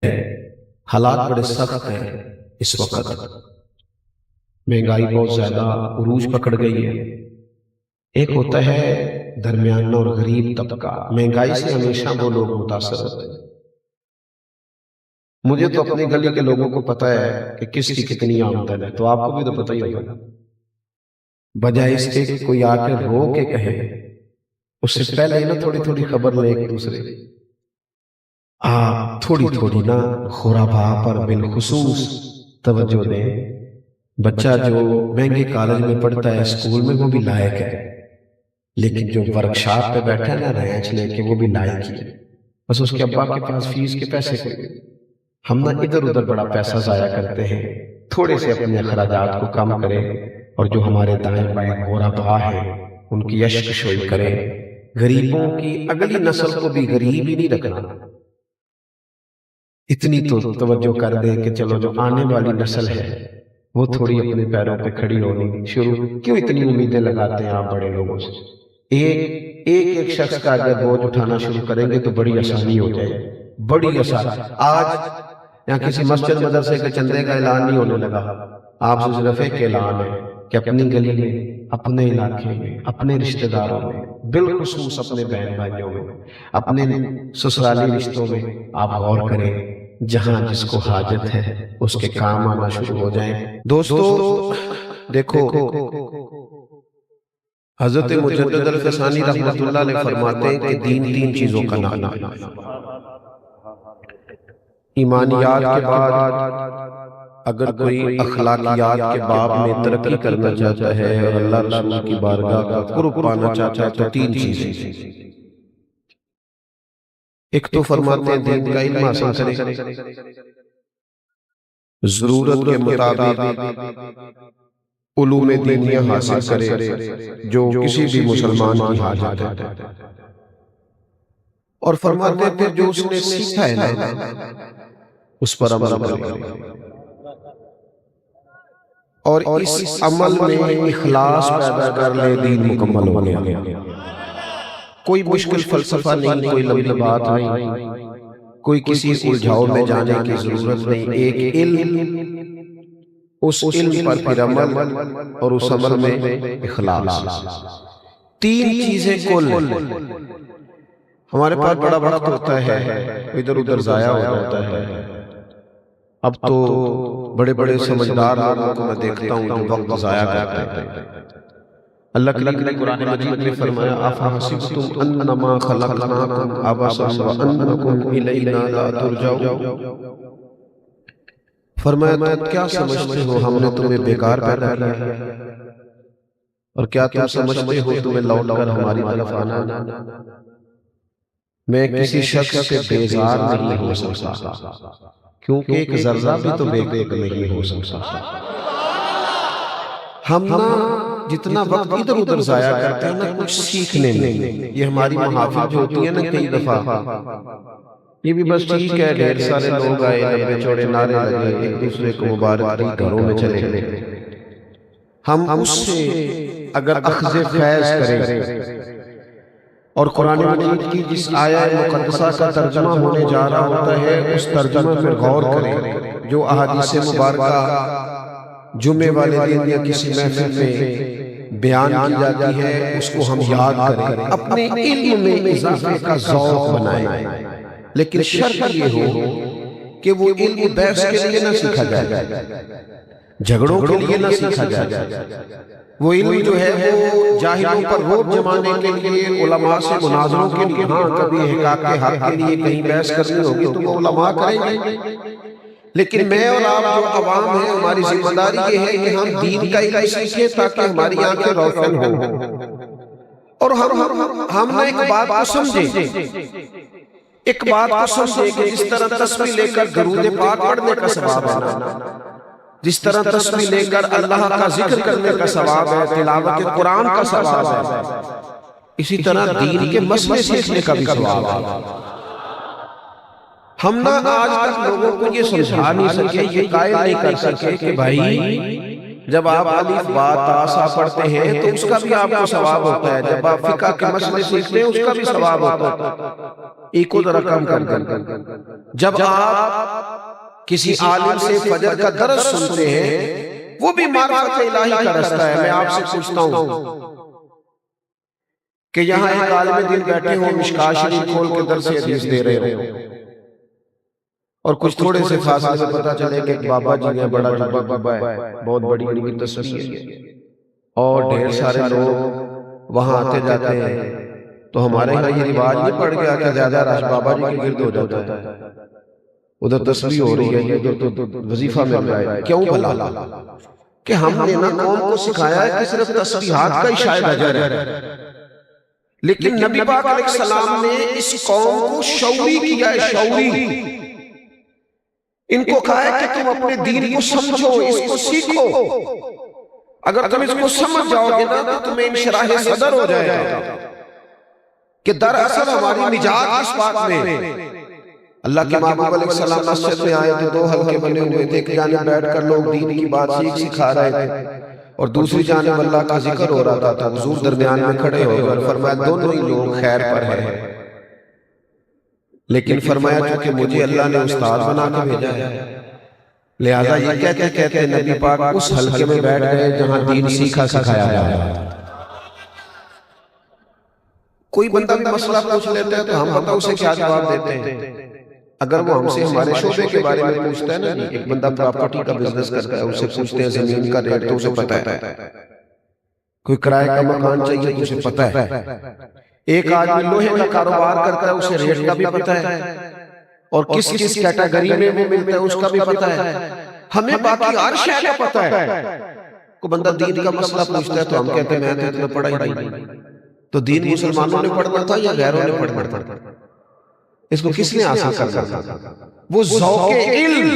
حالات بڑے سخت ہیں اس وقت، مہنگائی بہت زیادہ عروج پکڑ گئی ہے۔ ایک ہوتا ہے درمیانہ اور غریب طبقہ، مہنگائی سے ہمیشہ وہ لوگ متاثر ہوتے ہیں۔ مجھے تو اپنی گلی کے لوگوں کو پتہ ہے کہ کس کی کتنی آمدن ہے، تو آپ کو بھی تو پتہ ہی ہوگا۔ بجائے اس کے کہ کوئی آ کے رو کے کہے، اس سے پہلے ہی نا تھوڑی تھوڑی خبر لیں ایک دوسرے، آپ تھوڑی تھوڑی نا خرابہ پر بالخصوص توجہ دیں۔ بچہ جو مہنگے کالج میں پڑھتا ہے، اسکول میں، وہ بھی لائق ہے، لیکن جو ورکشاپ پہ بیٹھا ہے نا رینچ لے کے، وہ بھی لائق ہی ہے، بس اس کے ابا کے پاس فیس کے پیسے کوئی۔ ہم نا ادھر ادھر بڑا پیسہ ضائع کرتے ہیں، تھوڑے سے اپنے اخراجات کو کم کریں، اور جو ہمارے دائیں بائیں غربا ہیں ان کی اشک شوئی کریں۔ غریبوں کی اگلی نسل کو بھی غریب ہی نہیں رکھنا، اتنی تو توجہ کر دیں کہ چلو جو آنے والی نسل ہے وہ تھوڑی اپنے پیروں پہ کھڑی ہونی شروع۔ کیوں اتنی امیدیں لگاتے ہیں آپ بڑے لوگوں سے؟ ایک شخص کا اگر بوجھ اٹھانا شروع کریں گے تو بڑی آسانی ہو جائے، بڑی آسانی۔ آج یہاں کسی مسجد مدرسے کے چندے کا اعلان نہیں ہونے لگا، آپ سے صرف ایک اعلان ہے کہ اپنی گلی میں، اپنے علاقے میں، اپنے رشتہ داروں میں، بالخصوص اپنے بہن بھائیوں میں، اپنے سسرالی رشتوں میں آپ غور کریں، جہاں جس کو حاجت ہے اس کے کام آنا شروع ہو جائیں۔ دوستو دیکھو، حضرت مجدد الفسانی رحمۃ اللہ علیہ فرماتے ہیں کہ دین تین چیزوں کا نام ہے۔ ایمانیات کے بعد اگر کوئی اخلاقیات کے باب میں ترقی کرنا چاہتا ہے اور اللہ رسول کی بارگاہ کا قرب پانا چاہتا ہے تو تین چیزیں۔ ایک تو فرماتے ہیں دین کا علم حاصل کرے، ضرورت کے مطابق علوم دینیہ حاصل کرے جو کسی بھی مسلمان کی حاجت ہے، اور فرماتے ہیں پھر جو اس نے سیکھا ہے نا اس پر عمل کرے، اور اس عمل میں اخلاص پیدا کر لے، دین مکمل ہو گیا۔ کوئی مشکل فلسفہ نہیں، کوئی لمبی بات نہیں، کوئی کسی الجھاؤ میں جانے کی ضرورت نہیں، ایک علم، اس علم پر پھر عمل، اور اس عمل میں اخلاص۔ تین چیزیں کل۔ ہمارے پاس بڑا وقت ہوتا ہے، ادھر ادھر ضائع ہو جاتا ہے۔ اب تو بڑے بڑے سمجھدار لوگوں کو میں دیکھتا ہوں جو وقت ضائع کرتے ہیں۔ اللہ کریم نے قرآن مجید میں فرمایا افحسبتم انما خلقناکم عبثا وانکم الینا لا ترجعون، فرمایا تم کیا سمجھتے ہو ہم نے تمہیں بیکار پیدا کیا ہے، اور کیا تم سمجھتے ہو تمہیں لوٹ کر ہماری طرف آنا؟ میں کسی شخص سے بیزار نہیں ہو سکتا، کیونکہ ایک ذرہ بھی تو بے دیکھ نہیں ہو سکتا۔ ہم نا جتنا وقت ادھر ادھر ضائع کرتے ہیں نا کچھ سیکھنے میں، یہ ہماری محافل جو ہوتی ہے نا کئی دفعہ، یہ بھی بس ٹھیک ہے، ڈھیر سارے لوگ آئے، لمبے چوڑے نعرے لگے، ایک دوسرے کو مبارک گھروں میں چلے گئے۔ ہم اس سے اگر اخذ فیض کریں اور قرآن مجید کی جس آیہ مقدسہ کا ترجمہ ہونے جا رہا ہوتا ہے اس ترجمہ پر غور کریں، جو احادیث مبارکہ جمعے والے دن یا کسی محفل میں بیان کی جاتی ہے اس کو ہم یاد کریں، اپنے علم میں اضافے کا ذوق بنائیں، لیکن شرط یہ ہو کہ وہ علم بحث کے لیے نہ سیکھا جائے، جھگڑوں کے لیے نہ سیکھا جائے، وہ علم جو ہے وہ جاہلوں پر روب جمانے کے لیے، علماء سے مناظروں کے لیے، ہاں کبھی حقاق حق کے لیے کہیں بحث کرنی ہوگی تو وہ علماء کریں گے، لیکن میں اور آپ جو عوام ہیں ہماری ذمہ داری یہ ہے کہ ہم دین کا علم سیکھیں تاکہ ہماری آنکھیں روشن ہوں، اور ہم ایک بات کو سمجھیں، ایک بات کو سمجھیں کہ جس طرح تسبیح لے کر درود پاک پڑھنے کا ثواب ہے، جس طرح تسبیح لے کر اللہ کا ذکر کرنے کا ثواب ہے، تلاوت قرآن کا ثواب ہے، اسی طرح دین کے مسئلے سیکھنے کا بھی ثواب ہے۔ ہم نہ آج تک لوگوں کو یہ سمجھا نہیں سکے، یہ قائل نہیں کر سکے کہ بھائی جب آپ الف با تا سا پڑھتے ہیں تو اس کا بھی آپ کو ثواب ہوتا ہے، جب آپ فقہ کے مسئلے سیکھتے ہیں اس کا بھی ثواب ہوتا ہے۔ ایکو ذرا کم کر دیں. جب آپ کسی عالم سے فجر کا درس سنتے ہیں وہ بھی معرفت الہی کا رستہ ہے. میں آپ سے پوچھتا ہوں کہ یہاں ایک عالم دین بیٹھے ہوں مشکاہ شریف کھول کے درس حدیث دے رہے ہوں اور کچھ تھوڑے سے فاصلے میں پتہ چلے کہ بابا جی نے بڑا جبا بابا ہے، بہت بڑی ان کی تصویر ہے اور ڈھیر سارے لوگ وہاں آتے جاتے ہیں، تو ہمارے یہاں یہ رواج نہیں پڑ گیا کہ زیادہ رش بابا جی کے گرد ہو جاتا ہے، ادھر تصویر ہو رہی ہے، ادھر تو وظیفہ مل رہا ہے. کیوں بھلا؟ کہ ہم نے نا قوم کو سکھایا ہے کہ صرف تسبیحات کا ہی شاید اجر ہے، لیکن نبی پاک علیہ السلام نے اس قوم کو شعوری کیا ہے. شعوری ان کو کہا ہے کہ تم اپنے دین کو سمجھو، اس کو سیکھو. اگر تم اس کو سمجھ جاؤ گے نا تو تمہیں انشراح صدر ہو جائے گا کہ دراصل ہماری نجات اس بات میں. اللہ کے محبوب علیہ السلام مسجد میں آئے تو 2 حلقے بنے ہوئے تھے، ایک جانب بیٹھ کر لوگ دین کی بات سکھا رہے تھے اور دوسری جانب اللہ کا ذکر ہو رہا تھا. حضور درمیان میں کھڑے ہو کر فرمایا دونوں ہی لوگ خیر پر ہیں، لیکن فرمایا چونکہ مجھے اللہ نے استاد بنا کے بھیجا ہے لہذا یہ کہتے کہتے نبی پاک اس حلقے میں بیٹھ گئے جہاں دین سیکھا سکھایا جاتا. کوئی بندہ بھی مسئلہ پوچھ لیتا ہے تو ہم بتا اسے کیا جواب دیتے ہیں؟ اگر وہ ہم سے ہمارے شعبے کے بارے میں پوچھتا ہے نا، ایک بندہ پراپرٹی کا بزنس کرتا ہے، اسے پوچھتے ہیں زمین کا ریٹ تو اسے پتہ ہے، کوئی کرائے کا مکان چاہیے تو اسے پتہ ہے، ایک آدمی لوہے کا کاروبار کرتا ہے اسے ریٹ کا بھی پتہ ہے اور کس کس کیٹیگری میں وہ ملتا ہے اس کا بھی پتہ ہے. ہمیں باقی ہر شے کا پتہ ہے. کوئی بندہ دین کا مسئلہ پوچھتا ہے تو ہم کہتے ہیں میں تو اتنا پڑھا ہی نہیں. تو دین مسلمانوں نے پڑھنا تھا یا غیروں نے پڑھنا تھا؟ اس کو کس نے حاصل کرنا تھا؟ وہ ذوق علم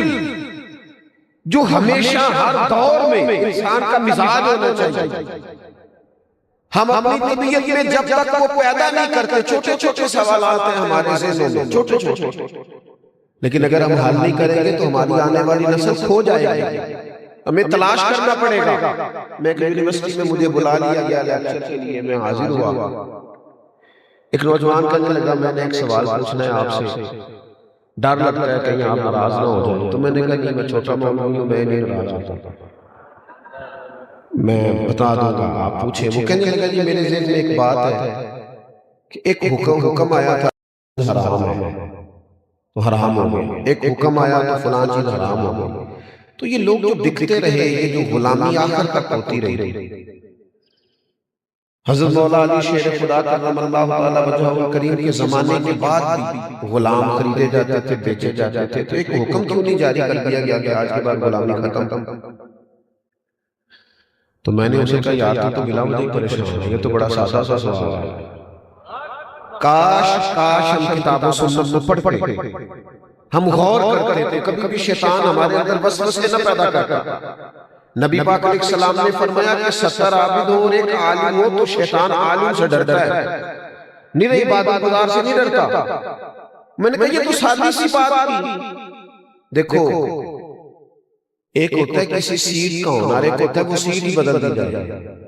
جو ہمیشہ ہر دور میں انسان کا مزاج ہونا چاہیے. ہم اپنی طبیعت میں جب تک وہ پیدا نہیں کرتے چھوٹے چھوٹے سوالات ہیں ہمارے ذہنوں میں، چھوٹے چھوٹے، لیکن اگر ہم حل نہیں کریں گے تو ہماری آنے والی نسل کھو جائے گی. ہمیں تلاش کرنا پڑے گا. میں ایک یونیورسٹی میں مجھے بلا لیا گیا لیکچر کے لیے، میں حاضر ہوا. ایک نوجوان کہنے لگا میں نے ایک سوال پوچھنا ہے آپ سے، ڈر لگتا ہے کہیں آپ ناراض نہ ہو جائیں. تو میں نے کہا کہ میں چھوٹا مولوی ہوں، میں نہیں ناراض ہوتا، میں بتا دوں گا آپ پوچھیں. وہ کہنے لگا جی میرے ذہن میں ایک بات ہے کہ ایک حکم آیا تھا حرام ہے تو حرام ہو گیا، ایک حکم آیا تو فلاں چیز حرام ہو گئی. تو یہ لوگ جو بکتے رہے، یہ جو غلامی آخر تک ہوتی رہی. حضرت مولا علی شیر خدا کرم اللہ تعالیٰ وجہہ کریم کے زمانے کے بعد بھی غلام خریدے جاتے تھے، بیچے جاتے تھے. تو ایک حکم کیوں نہیں جاری کر دیا گیا کہ آج کے بعد غلامی ختم؟ تو میں نے اسے کہا یار تو بلا وجہ ہی پریشان ہے، یہ تو بڑا سادہ سا سوال ہے. کاش ہم کتاب و سنت کو پڑھتے، ہم غور کرتے تھے، کبھی بھی شیطان ہمارے اندر وسوسے نہ پیدا کرتا. نبی پاک علیہ السلام نے فرمایا کہ 70 عابد ہو اور ایک عالم ہو تو شیطان عالم سے ڈرتا ہے، نہیں عبادت گزار سے نہیں ڈرتا. میں نے کہا یہ تو سادی سی بات کی. دیکھو ایک ہوتا ہے کسی سیٹ کا ہونا، ایک ہوتا ہے وہ سیٹ ہی بدل دی جائے.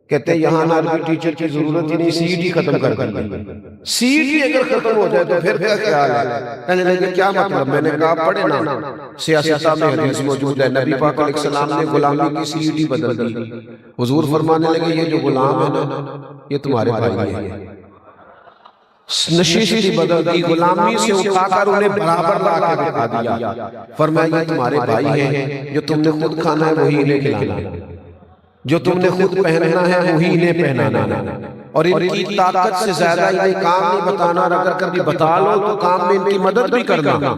کہتے ہیں یہاں نارمی ٹیچر کی ضرورت ہی نہیں، سیٹ ہی ختم کر دی. سیٹ ہی اگر ختم ہو جائے تو پھر کیا خیال ہے؟ کہنے لگے کیا مطلب؟ میں نے کہا پڑھے نا، سیاستہ میں حدیث موجود ہے، نبی پاک علیہ السلام نے غلامی کی سیٹ ہی بدل دی. حضور فرمانے لگے یہ جو غلام ہے نا یہ تمہارے بھائی ہیں، نشستی بدل دی، غلامی سے اٹھا کر انہیں برابر لا کے دکھا دیا. فرمایا یہ تمہارے بھائی ہیں، جو تم نے خود کھانا ہے وہی انہیں کھلانا ہے، جو تم نے خود پہننا ہے وہی انہیں پہنانا ہے، اور ان کی طاقت سے زیادہ انہیں کام نہیں بتانا، اور اگر کبھی بتا لو تو کام میں ان کی مدد بھی کرنا.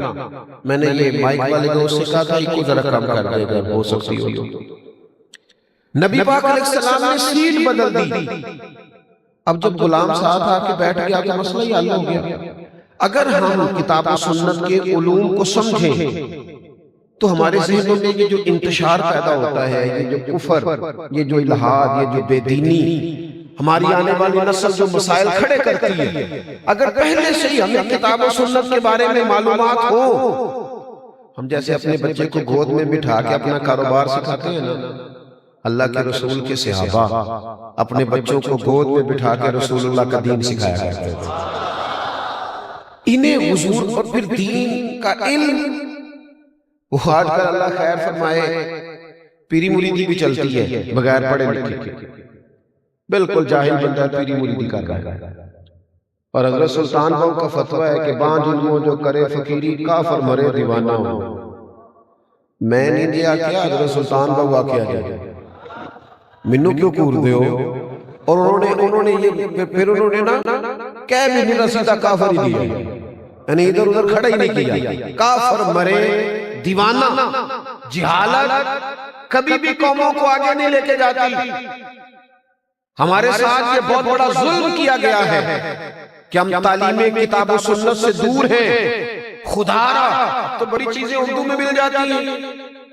میں نے یہ مائک والے دوست سے کہا تھا ایک کو ذرا کم کر دے اگر ہو سکتی ہو تو. نبی پاک علیہ السلام نے سیٹ بدل دی. اب جب غلام ساتھ آ کے بیٹھ گیا تو مسئلہ ہی حل ہو گیا. اگر ہم کتاب و سنت کے علوم کو سمجھیں تو ہمارے ذہنوں میں یہ جو انتشار پیدا ہوتا ہے، یہ جو کفر، یہ جو الہاد، یہ جو بے دینی، ہماری آنے والی نسل جو مسائل کھڑے کرتی ہے، اگر پہلے سے ہی ہمیں کتاب و سنت کے بارے میں معلومات ہو، ہم جیسے اپنے بچے کو گود میں بٹھا کے اپنا کاروبار سکھاتے ہیں نا، اللہ کے رسول کے صحابہ اپنے بچوں کو گود میں بٹھا کے رسول اللہ کا دین سکھایا کرتے تھے. انہیں حضور اور پھر دین کا علم، وہ آج کل اللہ خیر فرمائے پیری مریدی بھی چلتی ہے بغیر پڑھے لکھے کے، بالکل جاہل بندہ پیری مریدی کر رہا ہے۔ اور حضرت سلطان بہو کا فتویٰ ہے کہ بان ظلموں جو کرے فقیری کافر مرے دیوانہ ہو۔ میں نہیں دیا کیا حضرت سلطان بہو آکیا گیا منو کیوں کور دے ہو؟ اور انہوں نے یہ پھر انہوں نے نا کہہ بھی نہیں رسیدہ کافر ہی دیا، یعنی ادھر ادھر کھڑا ہی نہیں کیا، کافر مرے دیوانہ۔ جہالت کبھی بھی قوموں کو آگے نہیں لے کے جاتی۔ ہمارے ساتھ یہ بہت بڑا ظلم کیا گیا ہے کہ ہم تعلیم کتاب و سنت سے دور ہیں۔ خدا را تو بڑی چیزیں اردو میں مل جاتی ہیں،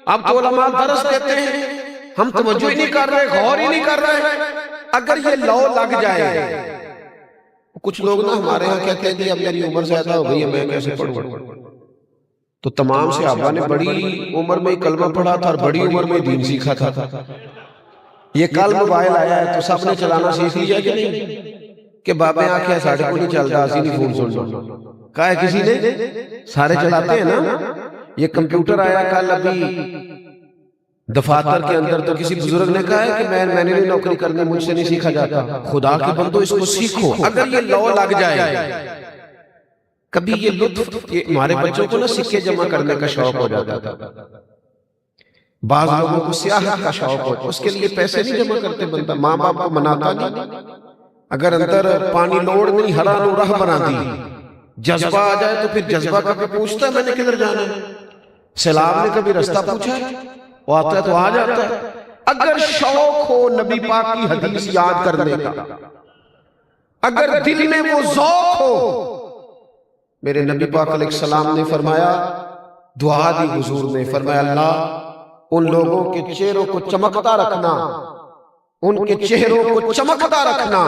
اب تو علماء درس دیتے ہیں، ہم توجہ ہی نہیں کر رہے، غور ہی نہیں کر رہے۔ اگر یہ لو لگ جائے، کچھ لوگ نا ہمارے ہاں کہتے ہیں کہ اب میری عمر زیادہ ہو گئی ہے، میں کیسے پڑھوں؟ تو تمام صحابہ نے بڑی عمر میں کلمہ پڑھا تھا اور بڑی عمر میں دین سیکھا تھا۔ یہ کل موبائل آیا ہے تو سب نے چلانا سیکھ لیا کہ نہیں؟ کہ بابے آنکھیں ساڑھے کو نہیں چلتا، اسی نہیں فون سن سن کہا ہے کسی نے، سارے چلاتے ہیں نا۔ یہ کمپیوٹر آیا کل ابھی دفاتر کے اندر، تو کسی بزرگ نے کہا ہے کہ میں نے نہیں نوکری کرنی، مجھ سے نہیں سیکھا جاتا۔ خدا کے بندو اس کو سیکھو۔ اگر یہ لو لگ جائے، کبھی یہ لطف، ہمارے بچوں کو نا سکے جمع کرنے کا شوق ہو جاتا تھا، بعض لوگوں کو سیاحت کا شوق ہو، اس کے لیے پیسے نہیں جمع کرتے بندہ، ماں باپ کو مناتا نہیں۔ اگر اندر پانی لوڑ نہیں، ہرا نو راہ بنا دی، جذبہ آ جائے تو پھر جذبہ کبھی پوچھتا ہے میں نے کدھر جانا ہے؟ سیلاب نے کبھی رستہ پوچھا ہے؟ وہ آتا ہے تو آ جاتا ہے۔ اگر شوق ہو نبی پاک کی حدیث یاد کرنے کا، اگر دل میں وہ ذوق ہو، میرے نبی پاک علیہ السلام نے فرمایا، دعا دی حضور نے فرمایا، اللہ ان لوگوں کے چہروں کو چمکتا رکھنا، ان کے چہروں کو چمکتا رکھنا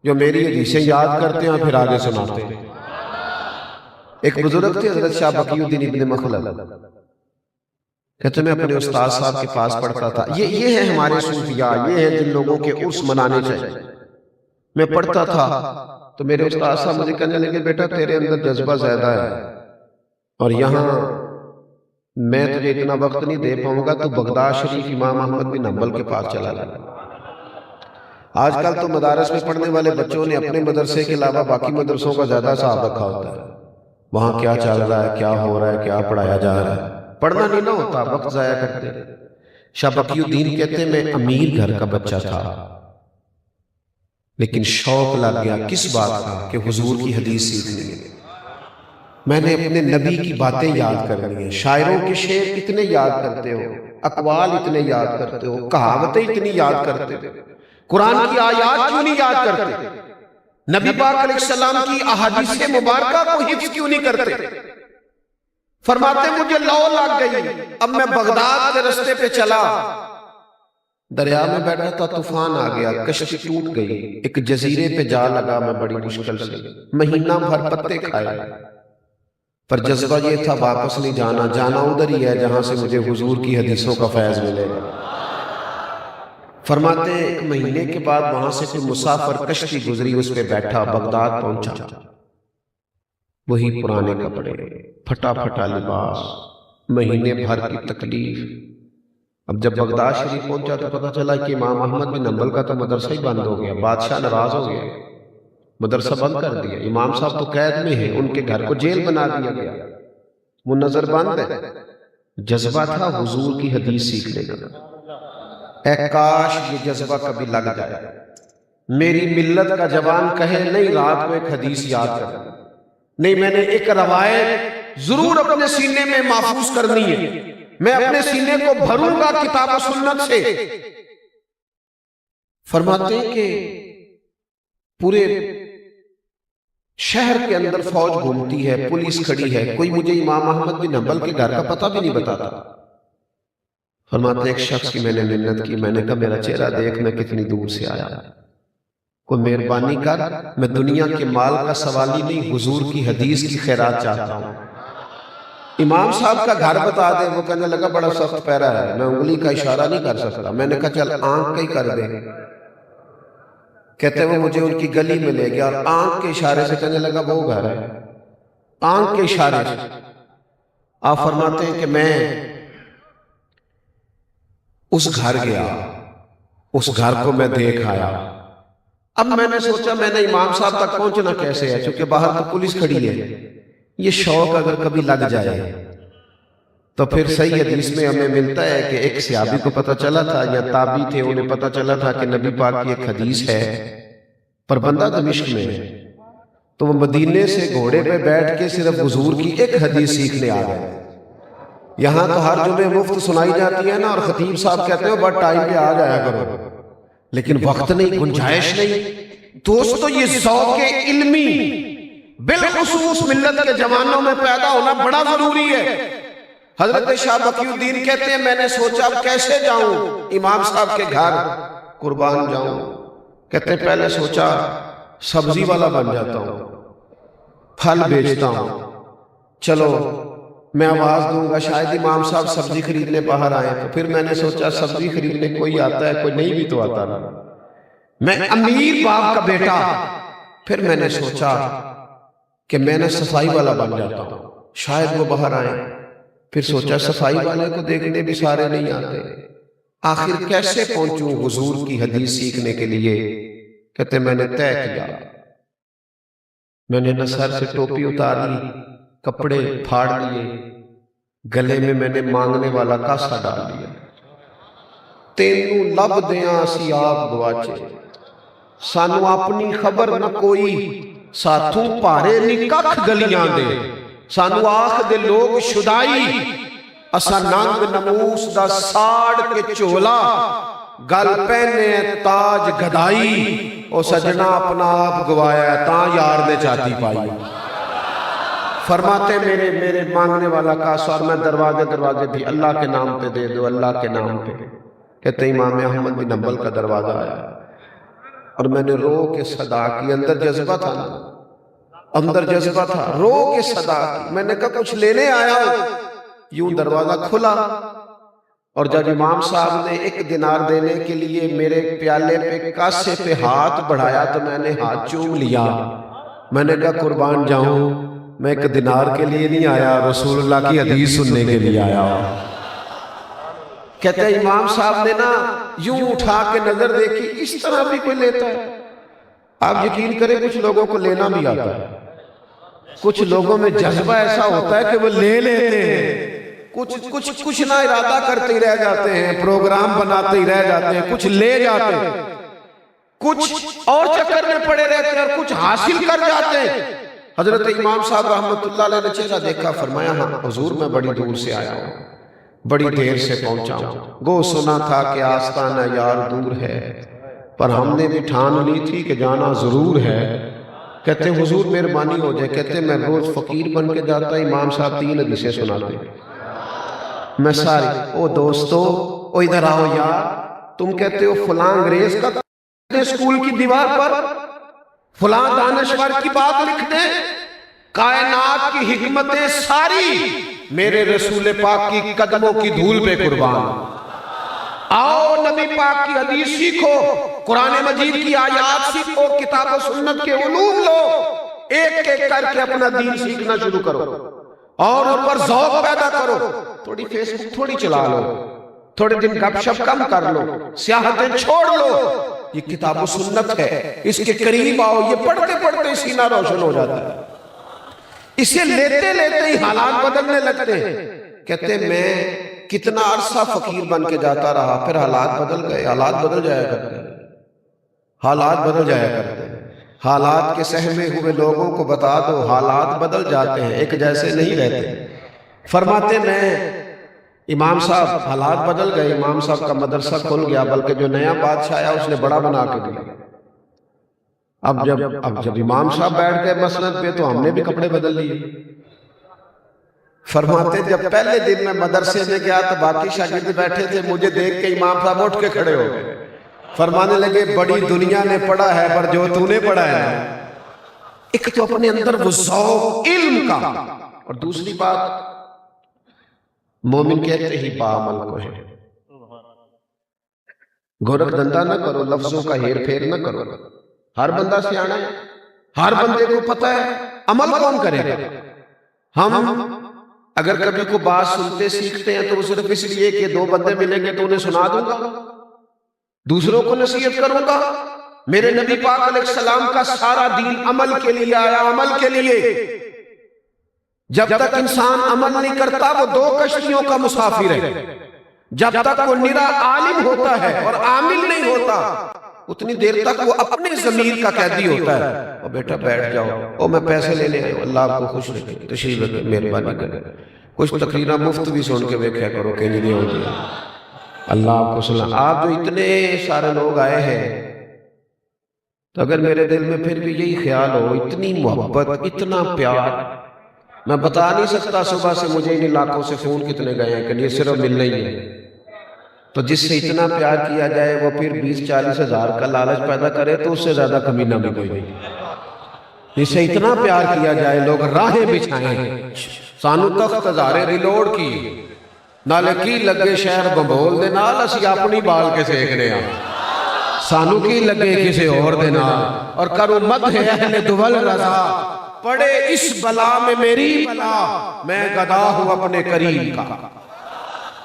جو میری حدیثیں یاد کرتے ہیں پھر آگے سناتے ہیں۔ ایک بزرگ تھے حضرت شاہ بقی الدین ابن مخلد، کہتے میں اپنے استاد صاحب کے پاس پڑھتا تھا، یہ ہیں ہمارے صوفیاء، یہ ہیں جن لوگوں کے عرس منانے چاہیے۔ میں پڑھتا تھا تو میرے استاد صاحب مجھے کہنے لگے، بیٹا تیرے اندر جذبہ زیادہ ہے، اور یہاں میں تجھے اتنا وقت نہیں دے پاؤں گا، تو بغداد شریف امام احمد بن حنبل کے پاس چلا جا۔ آج کل تو مدارس میں پڑھنے والے بچوں نے اپنے مدرسے کے علاوہ باقی مدرسوں کا زیادہ حساب رکھا ہوتا ہے، وہاں کیا چل رہا ہے، کیا ہو رہا ہے، کیا پڑھایا جا رہا ہے، پڑھنا نہیں نہ ہوتا، وقت ضائع کرتے۔ شاہ بقی الدین کہتے ہیں میں امیر گھر کا بچہ تھا، لیکن شوق لگ گیا کس بات کا، کہ حضور کی حدیث سیکھنی ہے۔ میں نے اپنے نبی کی باتیں یاد کرنی ہیں، شاعروں کے شعر اتنے یاد کرتے ہو، اقوال اتنے یاد کرتے ہو، کہاوتیں اتنی یاد کرتے ہو، قرآن کی آیات کیوں نہیں یاد کرتے؟ نبی پاک علیہ السلام کی احادیث مبارکہ کو حفظ کیوں نہیں کرتے؟ فرماتے مجھے لو لگ گئی، اب میں بغداد کے رستے پہ چلا، دریا میں بیٹھا تھا، طوفان آ گیا، کشتی ٹوٹ گئی، ایک جزیرے پہ جا لگا میں بڑی مشکل سے، مہینہ بھر پتے کھائے، پر جذبہ یہ تھا واپس نہیں جانا، جانا ادھر ہی ہے جہاں سے مجھے حضور کی حدیثوں کا فیض ملے گا۔ فرماتے ہیں ایک مہینے کے بعد وہاں سے کوئی مسافر کشتی گزری، اس پہ بیٹھا، بغداد پہنچا، وہی پرانے کپڑے، پھٹا پھٹا لباس، مہینے بھر کی تکلیف۔ اب جب بغداد شریف پہنچا تو پتہ چلا کہ امام احمد بن حنبل کا تو مدرسہ ہی بند ہو گیا، بادشاہ ناراض ہو گیا، مدرسہ بند کر دیا، امام صاحب تو قید میں ہیں، ان کے گھر کو جیل بنا دیا گیا، وہ نظر بند ہے۔ جذبہ تھا حضور کی حدیث سیکھنے کا، اے کاش یہ جذبہ کبھی لگ جائے، میری ملت کا جوان کہے نہیں رات کو ایک حدیث یاد کر، نہیں میں نے ایک روایت ضرور اپنے سینے میں محفوظ کرنی ہے، میں اپنے سینے کو بھروں گا کتاب و سنت سے۔ فرماتے ہیں کہ پورے شہر کے اندر فوج گھومتی ہے، پولیس کھڑی ہے، کوئی مجھے امام احمد بن حنبل کے گھر کا پتہ بھی نہیں بتاتا۔ فرماتے ہیں ایک شخص کی میں نے منت کی، میں نے کہا میرا چہرہ دیکھ میں کتنی دور سے آیا، کوئی مہربانی کر، میں دنیا کے مال کا سوالی نہیں، حضور کی حدیث کی خیرات چاہتا ہوں۔ امام صاحب کا گھر بتا دے، وہ کہنے لگا بڑا سخت پیرا ہے، میں انگلی کا اشارہ نہیں کر سکتا۔ میں نے کہا چل آنکھ کا ہی کر دے، کہتے وہ مجھے ان کی گلی میں لے گیا اور آنکھ کے اشارے سے کہنے لگا وہ گھر ہے، آنکھ کے اشارے سے۔ آپ فرماتے ہیں کہ میں اس گھر گیا، اس گھر کو میں دیکھ آیا۔ اب میں نے سوچا میں نے امام صاحب تک پہنچنا کیسے ہے، چونکہ باہر تو پولیس کھڑی ہے، یہ شوق اگر کبھی لگ جائے تو پھر صحیح حدیث میں ہمیں ملتا ہے کہ ایک صحابی کو پتہ چلا تھا یا تابعی تھے، انہیں پتہ چلا تھا کہ نبی پاک کی ایک حدیث ہے پر بندہ دمشق میں ہے، تو وہ مدینے سے گھوڑے پہ بیٹھ کے صرف حضور کی ایک حدیث سیکھنے آ گئے۔ یہاں تو ہر جمعے مفت سنائی جاتی ہے نا، اور خطیب صاحب کہتے ہیں بس ٹائم پہ آ جایا کرو، لیکن وقت نہیں، گنجائش نہیں۔ دوستو یہ ذوق علمی بالخصوص ملت کے جوانوں میں پیدا ہونا بڑا ضروری ہے۔ حضرت شاہ بقی الدین کہتے ہیں میں نے سوچا اب کیسے جاؤں امام صاحب کے گھر قربان جاؤں، کہتے ہیں پہلے سوچا سبزی والا بن جاتا ہوں، پھل بیچتا ہوں، چلو میں آواز دوں گا شاید امام صاحب سبزی خریدنے باہر آئے، تو پھر میں نے سوچا سبزی خریدنے کوئی آتا ہے، کوئی نہیں بھی تو آتا نا، میں امیر باپ کا بیٹا۔ پھر میں نے سوچا کہ میں نے صفائی والا بن جاتا ہوں، شاید وہ باہر آئیں۔ پھر سوچا صفائی والے کو دیکھنے بھی سارے نہیں آتے، آخر کیسے پہنچوں حضور کی حدیث سیکھنے کے لیے؟ کہتے میں نے طے کیا، میں نے نہ سر سے ٹوپی اتار لی، کپڑے پھاڑ لیے، گلے میں نے مانگنے والا کاسا ڈال لیا۔ تینوں لب دیاں سی آپ گواچے، سانو اپنی خبر نہ کوئی، ساتھوں پارے نی ککھ گلیاں دے، سانو آخ دے لوگ شدائی، اسا ننگ نموس دا ساڑ کے چولا، گل پہنے تاج گدائی، او سجنا اپنا آپ گوایا ہے تاں یار نے چاہتی پائی۔ فرماتے میرے مانگنے والا کاسا، اور میں دروازے بھی اللہ کے نام پہ دے دو، اللہ کے نام پہ۔ کہتے امام احمد بن حنبل کا دروازہ آیا اور میں نے رو کے صدا کی، اندر جذبہ تھا نا، اندر جذبہ تھا، رو کے صدا کی، میں نے کہا کچھ لینے آیا ہوں۔ یوں دروازہ کھلا اور جب امام صاحب نے 1 دینار دینے کے لیے میرے پیالے پہ کاسے پہ ہاتھ بڑھایا تو میں نے ہاتھ چوم لیا۔ میں نے کہا قربان جاؤں، میں 1 دینار کے لیے نہیں آیا، رسول اللہ کی حدیث سننے کے لیے آیا ہوں۔ کہتے ہیں امام صاحب نے نا یوں اٹھا کے نظر دیکھی، اس طرح بھی کوئی لیتا ہے؟ آپ یقین کریں کچھ لوگوں کو لینا بھی آتا ہے، کچھ لوگوں میں جذبہ ایسا ہوتا ہے کہ وہ لے لیتے ہیں، کچھ نہ ارادہ کرتے ہی رہ جاتے ہیں، پروگرام بناتے ہی رہ جاتے ہیں، کچھ لے جاتے ہیں، کچھ اور چکر میں پڑے رہتے ہیں اور کچھ حاصل کر جاتے ہیں۔ حضرت امام صاحب رحمت اللہ علیہ نے چہرہ دیکھا، فرمایا ہاں حضور میں بڑی دور سے آیا ہوں، بڑی دیر سے پہنچا ہوں، گو سنا تھا کہ آستانہ یار دور ہے، پر ہم نے بھی ٹھان لی تھی کہ جانا ضرور ہے۔ کہتے ہیں حضور مہربانی ہو جائے، کہتے ہیں میں روز فقیر بن کے جاتا امام صاحب 3 حدیثیں سناتے، میں ساری او دوستو او ادھر آؤ یار، تم کہتے ہو فلاں انگریز کا اسکول کی دیوار پر فلاں دانشور کی بات لکھ دیں، کائنات کی حکمتیں ساری میرے رسول پاک کی قدموں کی دھول پہ قربان۔ آؤ نبی پاک کی حدیث سیکھو، قرآن مجید کی آیات سیکھو، کتاب و سنت کے علوم لو، ایک ایک کر کے اپنا دین سیکھنا شروع کرو اور ان پر ذوق پیدا کرو۔ تھوڑی فیس بک تھوڑی چلا لو، تھوڑے دن گپ شپ کم کر لو، سیاحتیں چھوڑ لو، یہ کتاب و سنت ہے، اس کے قریب آؤ، یہ پڑھتے پڑھتے سینہ روشن ہو جاتا ہے، اسے لیتے لیتے ہی حالات بدلنے لگتے ہیں۔ کہتے ہیں میں کتنا عرصہ فقیر بن کے جاتا رہا، پھر حالات بدل گئے، حالات بدل جایا کرتے ہیں، حالات بدل جایا کرتے ہیں، حالات کے سہمے ہوئے لوگوں کو بتا دو حالات بدل جاتے ہیں، ایک جیسے نہیں رہتے۔ فرماتے میں امام صاحب حالات بدل گئے، امام صاحب کا مدرسہ کھل گیا، بلکہ جو نیا بادشاہ آیا اس نے بڑا بنا کے دیا۔ اب جب امام صاحب بیٹھ گئے مسند پہ تو ہم نے بھی کپڑے بدل لیے۔ فرماتے جب پہلے دن میں مدرسے میں گیا تو باقی شاگرد بیٹھے تھے، مجھے دیکھ کے امام صاحب اٹھ کے کھڑے ہو گئے، فرمانے لگے بڑی دنیا نے پڑھا ہے پر جو تو نے پڑھا ہے، ایک تو اپنے اندر وہ ذوق علم کا، اور دوسری بات مومن کہتے ہی باعمل کو ہے، گورکھ دھندا نہ کرو، لفظوں کا ہیر پھیر نہ کرو، ہر بندہ سیانا ہے، ہر بندے کو پتہ ہے، عمل کون کرے گا؟ ہم اگر کبھی کو بات سنتے سیکھتے ہیں تو وہ صرف اس لیے کہ دو بندے ملیں گے تو انہیں سنا دوں گا، دوسروں کو نصیحت کروں گا۔ میرے نبی پاک علیہ السلام کا سارا دین عمل کے لیے آیا، عمل کے لیے۔ جب تک انسان عمل نہیں کرتا وہ دو کشتیوں کا مسافر ہے۔ جب تک وہ نرا عالم ہوتا ہے اور عامل نہیں ہوتا اتنی دیر تک وہ اپنے ضمیر کا قیدی ہوتا ہے۔ اور بیٹا بیٹھ جاؤ، اور میں پیسے لینے آئے ہوں، اللہ آپ کو خوش رکھے، تشریف رکھے، مہربانی کرے۔ کچھ تقریرہ مفت بھی سن کے دیکھا کرو کہ نہیں ہوتی، اللہ آپ کو سلام۔ آپ جو اتنے سارے لوگ آئے ہیں تو اگر میرے دل میں پھر بھی یہی خیال ہو، اتنی محبت، اتنا پیار، میں بتا نہیں سکتا صبح سے مجھے ان علاقوں سے فون کتنے گئے ہیں کہ یہ صرف ملنا ہی ہے۔ تو جس سے اتنا پیار کیا جائے وہ پھر 20-40 ہزار کا لالچ پیدا کرے تو اس سے زیادہ کمینہ بھی کوئی نہیں۔ جس سے اتنا پیار کیا جائے لوگ راہیں بچھائیں، سانو تخت ہزارے ریلوڑ کی نالے کی لگے شہر بمبول دے نال اسی اپنی بال کے سیکھنے ہیں، سانو کی لگے کسے اور دے نال، اور کرو مد ہے اہل دول رضا، پڑے اس بلا میں میری بلا، میں گدا ہوں اپنے کریم کا،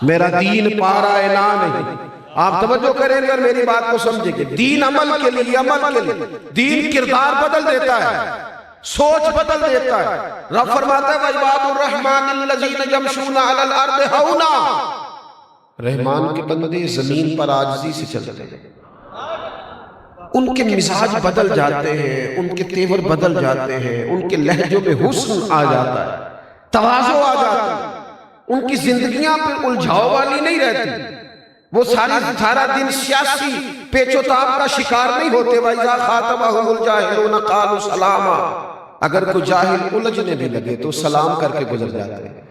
میرا دین پارا اعلان نہیں۔ آپ توجہ کریں گے اور میری بات کو سمجھیں گے، دین عمل کے لیے، عمل کے لیے، دین کردار بدل دیتا ہے، سوچ بدل دیتا ہے۔ رب فرماتا ہے وَعِبَادُ الرَّحْمَنِ الَّذِينَ يَمْشُونَ عَلَى الْأَرْضِ هَوْنًا، رحمان کے بندے زمین پر عاجزی سے چلتے ہیں، ان کے مزاج بدل جاتے ہیں، ان کے تیور بدل جاتے ہیں، ان کے لہجوں میں حسن آ جاتا ہے، تواضع آ جاتا ہے، ان کی زندگیاں پہ الجھاؤ والی نہیں رہتی، وہ سارا دن سیاسی پیچ و تاب کا شکار نہیں ہوتے۔ وَإِذَا خَاطَبَهُمُ الْجَاهِلُونَ قَالُوا سَلَامًا، اگر کوئی جاہل الجھنے بھی لگے تو سلام کر کے گزر جاتے ہیں۔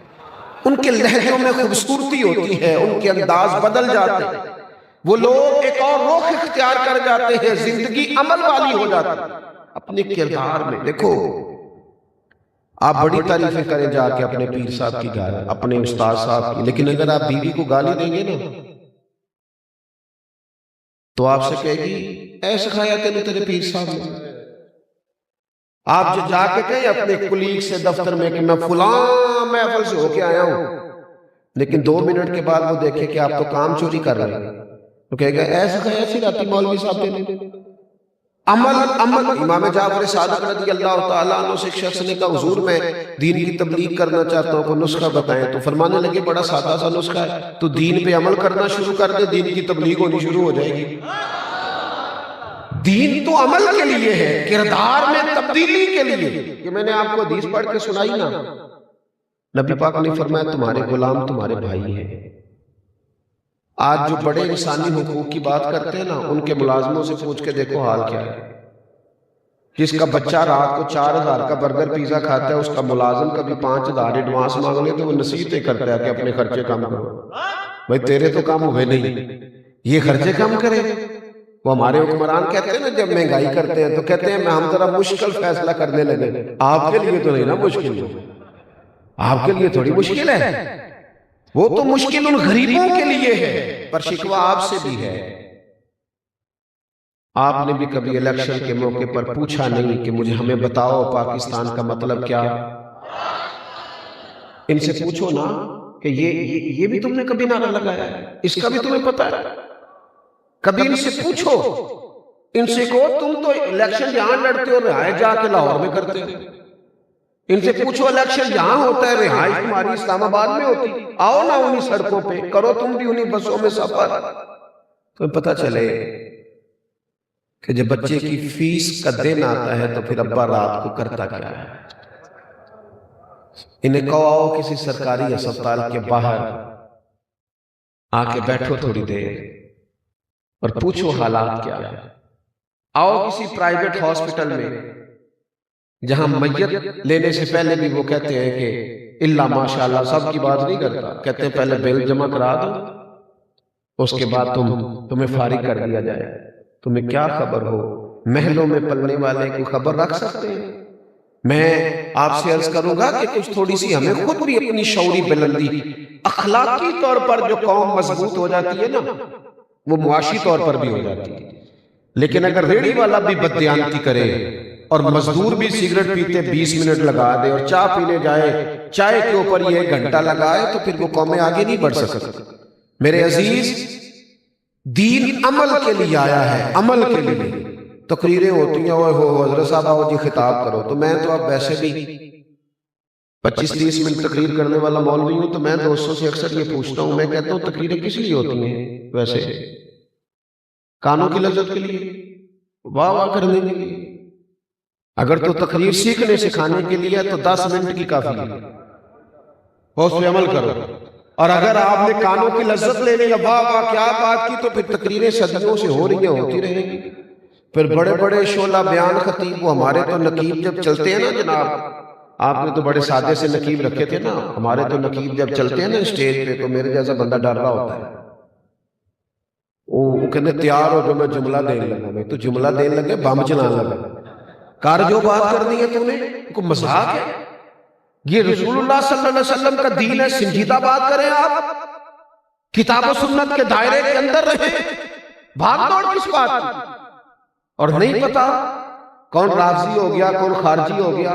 ان کے لہجوں میں خوبصورتی ہوتی ہے، ان کے انداز بدل جاتے ہیں، وہ لوگ ایک اور رخ اختیار کر جاتے ہیں، زندگی عمل والی ہو جاتی ہے اپنے کردار میں۔ دیکھو آپ بڑی تعریفیں کریں جا کے اپنے پیر صاحب کی گھر، اپنے استاد صاحب کی، لیکن اگر آپ بیوی کو گالی دیں گے نا تو آپ سے کہے گی اے سکھایا تینے تیرے پیر صاحب نے۔ آپ جو جا کے کہیں اپنے کلیگ سے دفتر میں کہ میں فلاں محفل سے ہو کے آیا ہوں، لیکن 2 منٹ کے بعد وہ دیکھے کہ آپ تو کام چوری کر رہے ہیں تو کہے گا اے سکھایا سراتی مولوی صاحب نے۔ عمل امام جعفر صادق رضی اللہ تعالیٰ عنہ سے ایک شخص نے کہا حضور میں دین کی تبلیغ کرنا چاہتا ہوں، کوئی نسخہ بتائیں، تو فرمانے لگے بڑا سادہ سا نسخہ ہے، تو دین پہ عمل کرنا شروع کر دے، دین کی تبلیغ ہونی شروع ہو جائے گی۔ دین تو عمل کے لیے ہے، کردار میں تبدیلی کے لیے۔ کہ میں نے آپ کو حدیث پڑھ کے سنائی نا، نبی پاک نے فرمایا تمہارے غلام تمہارے بھائی ہیں۔ آج جو بڑے انسانی حقوق کی بات کرتے ہیں نا، ان کے ملازموں سے پوچھ کے دیکھو حال کیا ہے۔ جس کا بچہ رات کو 4000 کا برگر پیزا کھاتا ہے، اس کا ملازم کبھی 5000 ایڈوانس مانگ لے تو وہ نصیحتیں کرتا ہے کہ اپنے خرچے کم کرو۔ بھائی تیرے تو کام ہوئے نہیں، یہ خرچے کم کرے۔ وہ ہمارے حکمران کہتے ہیں نا جب مہنگائی کرتے ہیں تو کہتے ہیں ہم ذرا مشکل فیصلہ کرنے لگے۔ آپ کے لیے تو نہیں نا مشکل، آپ کے لیے تھوڑی مشکل ہے، وہ تو مشکل ان غریبوں کے لیے ہے، پر شکوہ آپ سے بھی ہے۔ آپ نے بھی کبھی الیکشن کے موقع پر پوچھا نہیں کہ مجھے ہمیں بتاؤ پاکستان کا مطلب کیا؟ ان سے پوچھو نا کہ یہ بھی تم نے کبھی نعرہ لگایا ہے، اس کا بھی تمہیں پتا ہے؟ کبھی ان سے پوچھو، ان سے کہو تم تو الیکشن یہاں لڑتے ہو، رہائش جا کے لاہور میں کرتے ہو۔ ان سے پوچھو الیکشن جہاں ہوتا ہے رہائش تمہاری اسلام آباد میں ہوتی، آؤ نا انہی سڑکوں پہ، کرو تم بھی انہی بسوں میں سفر، تو پتہ چلے کہ جب بچے کی فیس کا دن آتا ہے تو پھر ابا رات کو کرتا کیا ہے۔ انہیں کہو آؤ کسی سرکاری ہسپتال کے باہر آ کے بیٹھو تھوڑی دیر اور پوچھو حالات کیا ہے۔ آؤ کسی پرائیویٹ ہاسپٹل میں جہاں میت لینے سے پہلے بھی وہ کہتے ہیں کہ اللہ ماشاءاللہ سب کی بات نہیں کرتا، کہتے ہیں پہلے بل جمع کرا دو، اس کے بعد تمہیں فارغ کر دیا جائے۔ تمہیں کیا خبر ہو، محلوں میں پلنے والے کو خبر رکھ سکتے ہیں؟ میں آپ سے عرض کروں گا کہ کچھ تھوڑی سی ہمیں خود بھی اپنی شعوری بلندی، اخلاقی طور پر جو قوم مضبوط ہو جاتی ہے نا، وہ معاشی طور پر بھی ہو جاتی ہے۔ لیکن اگر ریڑھی والا بھی بددیانتی کرے اور مزدور بھی سگریٹ پیتے 20 منٹ لگا دے اور چائے پینے جائے چائے کے اوپر یہ 1 گھنٹہ لگائے تو پھر وہ قومیں آگے نہیں بڑھ سکتی۔ میرے عزیز، دین عمل کے لیے آیا ہے، عمل کے لیے۔ تقریریں ہوتی ہیں اوہ ہو حضرت صاحب آؤ جی خطاب کرو، تو میں تو اب ویسے بھی 25-30 منٹ تقریر کرنے والا مولوی ہوں، تو میں دوستوں سے اکثر یہ پوچھتا ہوں، میں کہتا ہوں تقریریں کس لیے ہوتی ہیں ویسے؟ کانوں کی لذت کے لیے، واہ واہ کرنے کے لیے؟ اگر تو تقریر سیکھنے سکھانے کے لیے تو 10 منٹ کی کافی ہے، اس پہ عمل کرو۔ اور اگر آپ نے کانوں کی لذت لے لی، واہ واہ کیا بات کی، تو پھر تقریریں صدیوں سے ہو رہی ہیں، ہوتی رہیں گی۔ پھر بڑے بڑے شعلہ بیان خطیب، وہ ہمارے تو نقیب جب چلتے ہیں نا جناب، آپ نے تو بڑے سادے سے نقیب رکھے تھے نا، ہمارے تو نقیب جب چلتے ہیں نا اسٹیج پہ تو میرے جیسا بندہ ڈر رہا ہوتا ہے۔ وہ کہنے تیار ہو جو میں جملہ دین لگا، میں تو جملہ دین لگے بم چلانے لگا، کار جو بات کرنی ہے تو نے کوئی مذاق ہے؟ یہ رسول اللہ صلی اللہ علیہ وسلم کا دین ہے، سنجیدہ بات کریں آپ، کتاب و سنت کے دائرے کے اندر رہیں، بھاگ دوڑ کس بات کی؟ اور نہیں پتا کون رافضی ہو گیا، کون خارجی ہو گیا،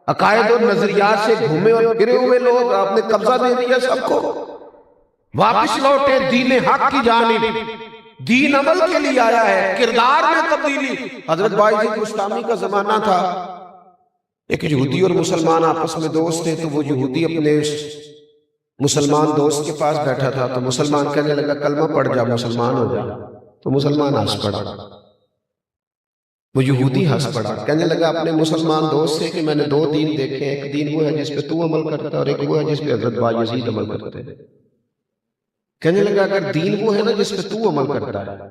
عقائد اور نظریات سے گھومے اور پھرے ہوئے لوگ، آپ نے قبضہ دے دیا سب کو، واپس لوٹے دین حق کی جانب۔ دین عمل کے لیے آیا ہے، کردار میں تبدیلی۔ حضرت بائزید بسطامی کا زمانہ تھا، ایک یہودی اور مسلمان آپس میں دوست تھے، تو وہ یہودی اپنے مسلمان دوست کے پاس بیٹھا تھا، تو مسلمان کہنے لگا کلمہ پڑھ جا، مسلمان ہو جا، تو مسلمان ہنس پڑا، وہ یہودی ہنس پڑا، کہنے لگا اپنے مسلمان دوست سے کہ میں نے 2 دین دیکھے، ایک دین وہ ہے جس پہ تو عمل کرتا ہے اور ایک وہ ہے جس پہ حضرت بایزید عمل کرتے ہیں۔ کہنے لگا اگر دین وہ ہے نا جس پہ تو عمل کرتا ہے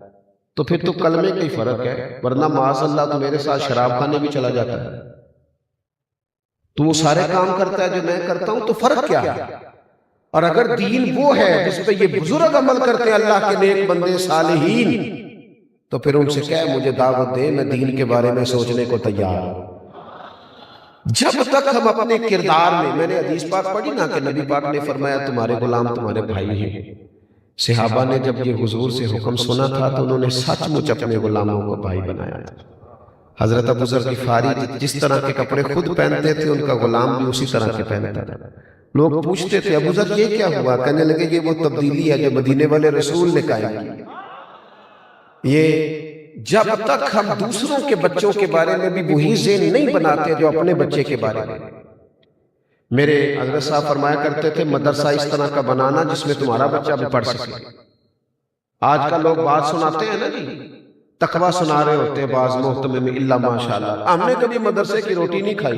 تو پھر تو کلمے کا ہی فرق ہے، ورنہ معاذ اللہ تو میرے ساتھ شراب خانے بھی چلا جاتا ہے، تو وہ سارے کام کرتا ہے جو میں کرتا ہوں، تو فرق کیا ہے؟ اور اگر دین وہ ہے جس پہ یہ بزرگ عمل کرتے ہیں اللہ کے نیک بندے صالحین، تو پھر ان سے کہے مجھے دعوت دے، میں دین کے بارے میں سوچنے کو تیار ہوں۔ جب تک ہم اپنے کردار میں نے حدیث پاک پڑھی نا کہ نبی پاک نے فرمایا تمہارے غلام تمہارے بھائی ہیں، صحابہ نے جب یہ حضور سے حکم سنا تھا تو انہوں نے سچ مچ اپنے غلاموں کو بھائی بنایا تھا۔ حضرت ابو ذر غفاری جس طرح کے کپڑے خود پہنتے تھے ان کا غلام بھی اسی طرح کے پہنتا تھا۔ لوگ پوچھتے تھے ابو ذر یہ کیا ہوا؟ کہنے لگے یہ وہ تبدیلی ہے جو مدینے والے رسول نے قائم کی۔ یہ جب تک ہم دوسروں کے بچوں کے بارے میں بھی وہی ذہن نہیں بناتے جو اپنے بچے کے بارے میں۔ میرے حضرت صاحب فرمایا کرتے تھے مدرسہ اس طرح کا بنانا جس میں تمہارا بچہ بھی پڑھ سکے۔ آج کل لوگ بات سناتے ہیں نا جی، تقویٰ سنا رہے ہوتے ہیں بعض محتمم الا ماشاءاللہ، ہم نے کبھی مدرسے کی روٹی نہیں کھائی،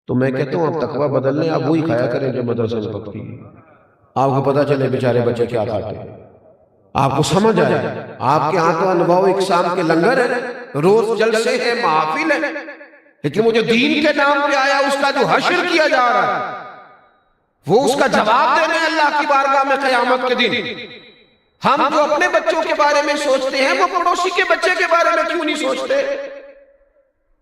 تو میں کہتا ہوں آپ تقویٰ بدل لیں، آپ وہی کھایا کریں جو مدرسے میں پکتی ہے، آپ کو پتہ چلے بیچارے بچے کیا کھاتے ہیں، آپ کو سمجھ آئے۔ آپ کے ہاں تو انواع و اقسام کے لنگر ہیں، روز جلسے ہیں، محافل ہیں، لیکن وہ جو دین کے نام پہ آیا اس کا جو حشر کیا جا رہا ہے وہ اس کا جواب دینے اللہ کی بارگاہ میں قیامت کے دن۔ ہم جو اپنے بچوں کے بارے میں سوچتے ہیں وہ پڑوسی کے بچے کے بارے میں کیوں نہیں سوچتے؟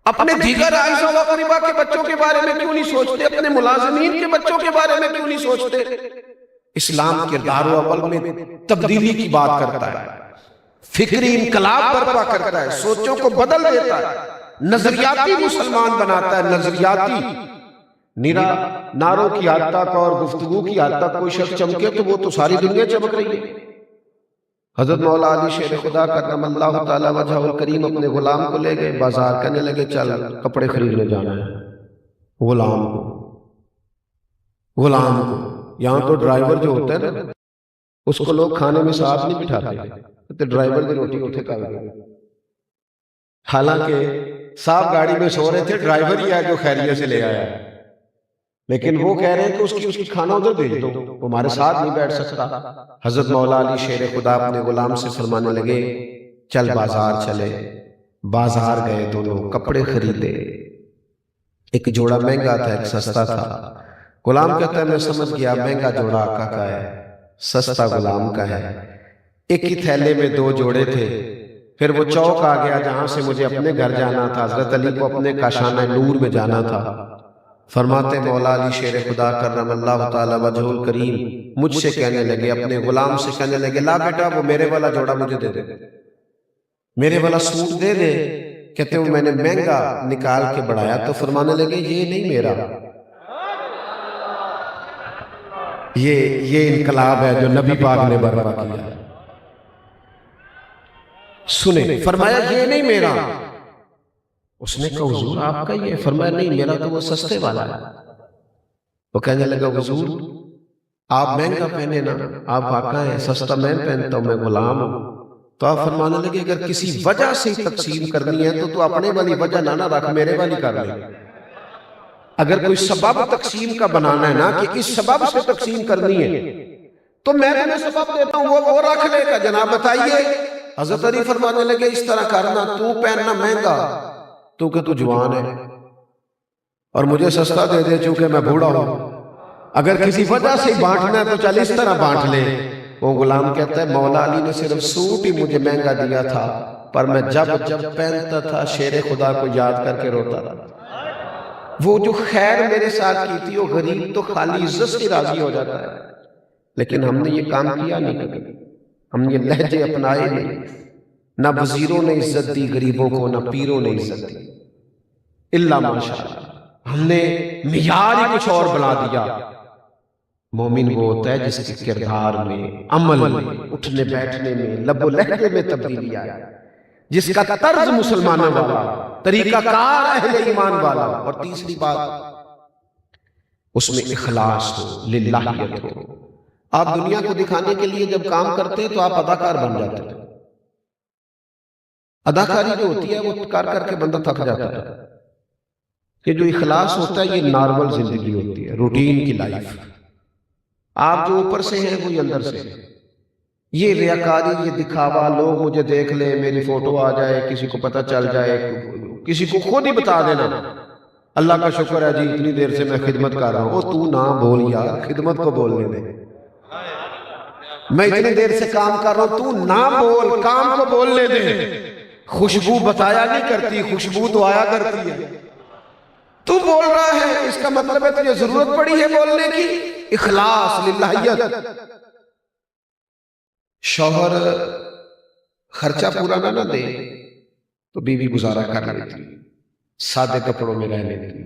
اپنے دیگر اعزا و اقربا کے بچوں کے بارے میں کیوں نہیں سوچتے؟ اپنے ملازمین کے بچوں کے بارے میں کیوں نہیں سوچتے؟ اسلام کردار و عمل میں تبدیلی کی بات کرتا ہے، فکری انقلاب برپا کرتا ہے، سوچوں کو بدل دیتا ہے، نظریاتی مسلمان بناتا ہے۔ نظریاتی نعروں کی حد تک اور گفتگو کی حد تک کوئی شخص چمکے تو وہ تو ساری دنیا چمک رہی ہے۔ حضرت مولا علی شیر خدا کرم اللہ تعالی وجہ الکریم اپنے غلام کو لے گئے بازار، کہنے لگے چل کپڑے خریدنے جانا ہے۔ غلام کو یہاں تو ڈرائیور جو ہوتا ہے نا اس کو لوگ کھانے میں ساتھ نہیں بٹھاتے، تو ڈرائیور کی روٹی اٹھے کھا گئے، حالانکہ صاحب گاڑی میں سو رہے تھے، ڈرائیور ہی ہے جو خیریت سے لے آیا ہے، لیکن وہ کہہ رہے ہیں کہ اس کی کھانا ادھر بھیج دو، وہ ہمارے ساتھ نہیں بیٹھ سکتا۔ حضرت مولا علی شیر خدا اپنے غلام سے فرمانے لگے چل بازار چلے۔ بازار گئے، دونوں کپڑے خریدے، ایک جوڑا مہنگا تھا ایک سستا تھا۔ غلام کہتا ہے میں سمجھ گیا مہنگا جوڑا آقا کا ہے، سستا غلام کا ہے۔ ایک ہی تھیلے میں 2 جوڑے تھے۔ پھر وہ چوک آ گیا جہاں سے مجھے اپنے گھر جانا تھا، حضرت علی کو اپنے کاشانہ نور میں جانا تھا۔ فرماتے مولا علی شیر خدا کرم اللہ تعالی وجہ الکریم مجھ سے کہنے لگے، اپنے غلام سے کہنے لگے لا بیٹا وہ میرے والا جوڑا مجھے دے دے۔ میرے والا سوٹ دے دے. کہتے ہیں میں نے مہنگا نکال کے بڑھایا تو فرمانے لگے یہ نہیں میرا، یہ انقلاب ہے جو نبی پاک نے برپا کیا. سنیں، فرمایا یہ نہیں میرا. اس نے کہا حضور آپ کا یہ؟ فرمایا نہیں میرا تو وہ سستے والا ہے. وہ کہنے لگا حضور آپ مہنگا پہنے نا، آپ آقا ہیں، سستا میں پہنتا ہوں، میں غلام ہوں. تو آپ فرمانے لگے اگر کسی وجہ سے تقسیم کرنی ہے تو اپنے والی وجہ نہ رکھ، میرے والی کر لے. اگر کوئی سبب تقسیم کا بنانا ہے نا کہ اس سبب سے تقسیم کرنی ہے تو میں تمہیں سبب دیتا ہوں، وہ رکھ لے گا. جناب بتائیے. حضرت علی فرمانے لگے اس طرح کرنا، تو پہننا مہنگا تو کہ تو جوان ہے اور مجھے سستا دے دے چونکہ میں بوڑھا ہوں. اگر کسی وجہ سے بانٹنا ہے تو چل اس طرح بانٹ لے. وہ غلام کہتا ہے مولا علی نے صرف سوٹ ہی مجھے مہنگا دیا تھا، پر میں جب پہنتا تھا شیر خدا کو یاد کر کے روتا تھا. وہ جو خیر میرے ساتھ کی تھی وہ غریب تو خالی عزت سے راضی ہو جاتا ہے، لیکن ہم نے یہ کام کیا نہیں کبھی. ہم یہ لہجے اپنائے نہیں. نہ وزیروں نے عزت دی غریبوں کو، نہ پیروں نے عزت دی، الا ماشاءاللہ. ہم نے معیار ہی کچھ اور بنا دیا. مومن وہ ہوتا ہے جس کے کردار میں، عمل میں، اٹھنے بیٹھنے میں، لب و لہجے میں تبدیلی آئے، جس کا طرز مسلمانوں والا، طریقہ کار اہل ایمان والا. اور تیسری بات اس میں اخلاص ہو، للہیت ہو. آپ دنیا کو دکھانے کے لیے جب کام کرتے ہیں تو آپ اداکار بن جاتے ہیں. اداکاری جو ہوتی ہے وہ کر کر کے بندہ تھک جاتا ہے. کہ جو اخلاص ہوتا ہے یہ نارمل زندگی ہوتی ہے، روٹین کی لائف. آپ جو اوپر سے ہیں وہی اندر سے. یہ ریاکاری، یہ دکھاوا، لوگ مجھے دیکھ لیں، میری فوٹو آ جائے، کسی کو پتہ چل جائے، کسی کو خود ہی بتا دینا اللہ کا شکر ہے جی اتنی دیر سے میں خدمت کر رہا ہوں. تو نہ بول یار، خدمت کو بولنے دے. میں اتنی دیر سے کام کر رہا ہوں، تو نہ بول، کام کو بولنے دے. خوشبو بتایا نہیں کرتی، خوشبو تو آیا کرتی ہے. تو بول رہا ہے اس کا مطلب ہے تجھے ضرورت پڑی ہے بولنے کی. اخلاص، للہیت. شوہر خرچہ پورا نہ دے تو بیوی گزارا کر لیتی، سادے کپڑوں میں رہ لیتی،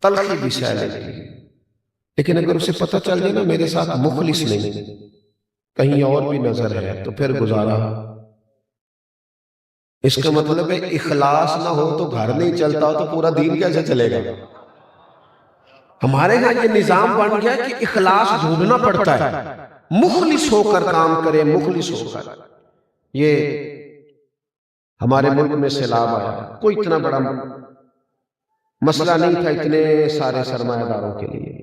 تلخی بھی سہ لیتی. لیکن اگر اسے پتہ چل جائے نا میرے ساتھ مخلص نہیں، کہیں اور بھی نظر ہے، تو پھر گزارا. اس کا مطلب ہے اخلاص نہ ہو تو گھر نہیں چلتا، ہو تو پورا دین کیسے چلے گا. ہمارے ہاں یہ نظام بن گیا کہ اخلاص ڈھونڈنا پڑتا ہے، مخلص ہو کر کام کرے، مخلص ہو کر. یہ ہمارے ملک میں سیلاب آیا، کوئی اتنا بڑا مسئلہ نہیں تھا اتنے سارے سرمایہ داروں کے لیے،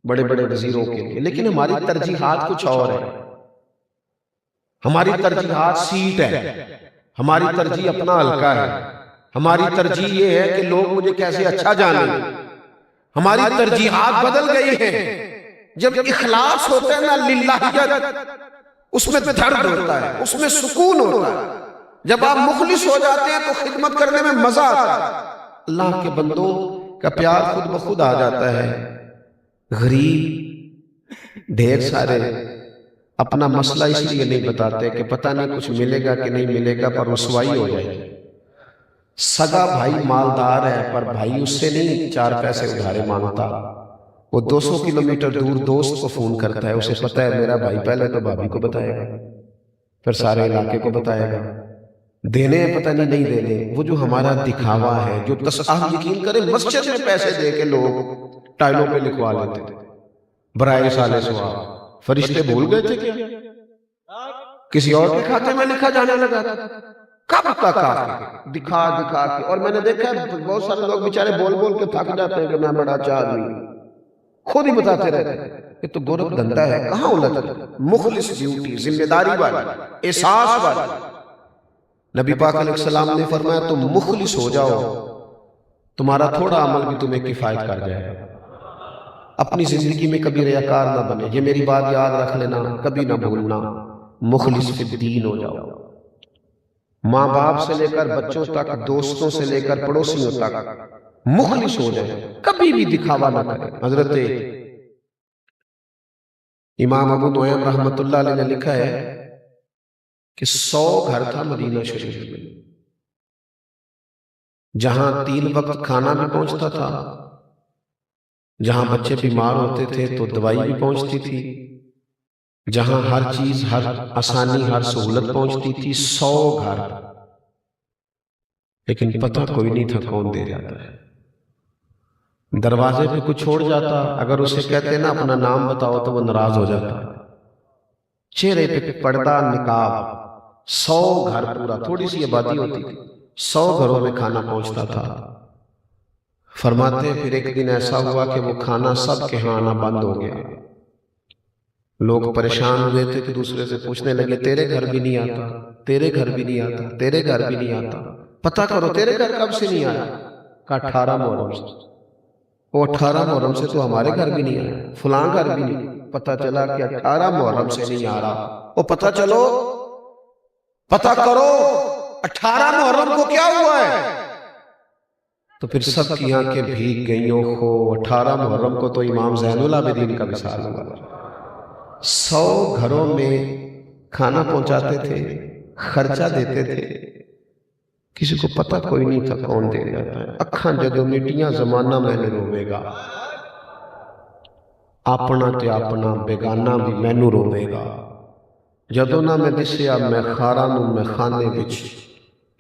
بڑے بڑے وزیروں کے لیے، لیکن ہماری ترجیحات کچھ اور ہے. ہماری ترجیحات سیٹ ہے، ہماری ترجیح اپنا حلقہ ہے، ہماری ترجیح یہ ہے کہ لوگ مجھے کیسے اچھا جانیں. ہماری ترجیحات بدل گئی ہیں. جب اخلاص ہوتا ہے نا للہیت، اس میں درد ہوتا ہے، اس میں سکون ہوتا ہے. جب آپ مخلص ہو جاتے ہیں تو خدمت کرنے میں مزہ آتا ہے. اللہ کے بندوں کا پیار خود بخود آ جاتا ہے. غریب ڈھیر سارے اپنا مسئلہ اس لیے نہیں بتاتے کہ پتہ نہیں کچھ ملے گا کہ نہیں ملے گا، پر رسوائی ہو جائے گی. سگا بھائی مالدار ہے پر بھائی اس سے نہیں 4 پیسے ادھارے مانگتا. وہ 200 کلومیٹر دور دوست کو فون کرتا ہے، اسے پتہ ہے میرا بھائی پہلے تو بھابھی کو بتائے گا، پھر سارے علاقے کو بتائے گا. دینے پتہ نہیں دینے. وہ جو ہمارا دکھاوا ہے، جو آپ یقین کریں مسجد میں پیسے دے کے لوگ ٹائلوں پہ لکھوا لیتے تھے برائے سالے ثواب. فرشتے بھول گئے تھے کیا؟ کسی اور کے کھاتے میں لکھا جانے لگا تھا. کب تک دکھا کے. اور میں نے دیکھا بہت سارے لوگ بیچارے بول بول کے تھک جاتے ہیں کہ میں بڑا اچھا آدمی، خود ہی بتاتے رہتے ہیں. یہ تو گورکھ دھندا ہے. کہاں ہوتا مخلص ڈیوٹی، ذمہ داری والی، احساس والی. نبی پاک علیہ السلام نے فرمایا تم مخلص ہو جاؤ، تمہارا تھوڑا عمل بھی تمہیں کفایت کر جائے گا. اپنی زندگی میں کبھی ریاکار نہ بنے. یہ میری بات یاد رکھ لینا، کبھی نہ بھولنا. مخلص فی الدین ہو جاؤ. ماں باپ سے لے کر بچوں تک، دوستوں سے لے کر پڑوسیوں تک مخلص ہو جائے، کبھی بھی دکھاوا نہ کرے. حضرت امام ابو نعیم رحمۃ اللہ علیہ نے لکھا ہے کہ 100 گھر تھا مدینہ شریف میں، جہاں 3 وقت کھانا بھی پہنچتا تھا، جہاں بچے بیمار ہوتے تھے تو دوائی بھی پہنچتی تھی، جہاں ہر چیز، ہر آسانی، ہر سہولت پہنچتی تھی، 100 گھر، لیکن پتہ کوئی نہیں تھا کون دے جاتا ہے۔ دروازے پہ کچھ چھوڑ جاتا، اگر اسے کہتے نا اپنا نام بتاؤ تو وہ ناراض ہو جاتا، چہرے پہ پردہ، نقاب، 100 گھر، پورا تھوڑی سی آبادی ہوتی تھی، 100 گھروں میں کھانا پہنچتا تھا۔ فرماتے پھر ایک دن ایسا ہوا کہ وہ کھانا سب کے ہاں آنا بند ہو گیا، لوگ پریشان ہوئے تھے کہ دوسرے سے پوچھنے لگے تیرے گھر بھی نہیں آتا، تیرے گھر بھی نہیں آتا، تیرے گھر بھی نہیں آتا، پتہ کرو تیرے گھر کب سے نہیں آیا؟ کہا 18 محرم سے۔ وہ 18 محرم سے تو ہمارے گھر بھی نہیں آیا، فلاں گھر بھی نہیں۔ پتہ چلا کہ 18 محرم سے نہیں آ رہا، وہ پتہ چلو، پتہ کرو 18 محرم کو کیا ہوا ہے؟ تو پھر سب کی آنکھیں بھیگ گئیں، اوہو 18 محرم کو تو امام زین العابدین کا وصال ہوا۔ 100 گھروں میں کھانا پہنچاتے تھے، خرچہ دیتے تھے، کسی کو پتہ کوئی نہیں تھا کون دے جاتا ہے۔ اکھاں جدوں میٹیاں زمانہ مینوں روے گا، اپنا تے اپنا بیگانہ بھی مینوں روے گا، جدوں نہ میں دسیا میں خاراں نوں میں خانے وچ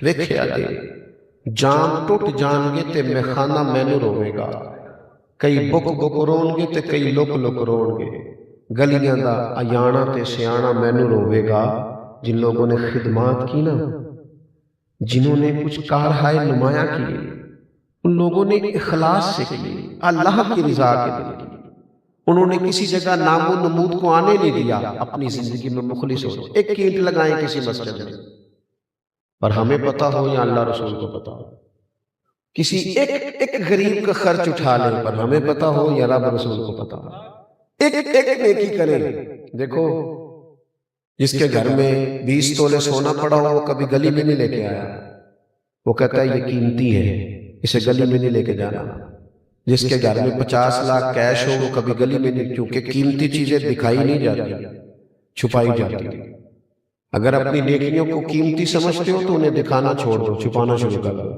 ویکھیا دے، جام ٹوٹ جان گے تے میں خانہ مینوں روے گا، کئی بک بک رون گے تے کئی لک لک رون گے، گلیاں دا ایانا تے سیانا مینوں روے گا، جن لوگوں نے خدمات کی نا، جنہوں نے کچھ کارہائے نمایاں کی، ان لوگوں نے اخلاص سے کی، اللہ کی رضا کے لیے کی، انہوں نے کسی جگہ نام و نمود کو آنے نہیں دیا، اپنی زندگی میں مخلص ہو، ایک اینٹ لگائیں کسی مسجد میں، پر ہمیں پتہ ہو یا اللہ رسول کو پتہ ہو، کسی ایک غریب کا خرچ اٹھا لیں، پر ہمیں پتہ ہو یا رب رسول کو پتہ ہو، ایک نیکی کریں۔ دیکھو جس کے گھر میں 20 تولے سونا پڑا ہو وہ کبھی گلی میں نہیں لے کے آیا، وہ کہتا ہے یہ قیمتی ہے، اسے گلی میں نہیں لے کے جانا۔ جس کے گھر میں 50 لاکھ کیش ہو وہ کبھی گلی میں نہیں، کیونکہ قیمتی چیزیں دکھائی نہیں جاتی، چھپائی جاتی۔ اگر اپنی نیکیوں کو قیمتی سمجھتے ہو تو انہیں دکھانا چھوڑ دو، چھپانا شروع کر دو،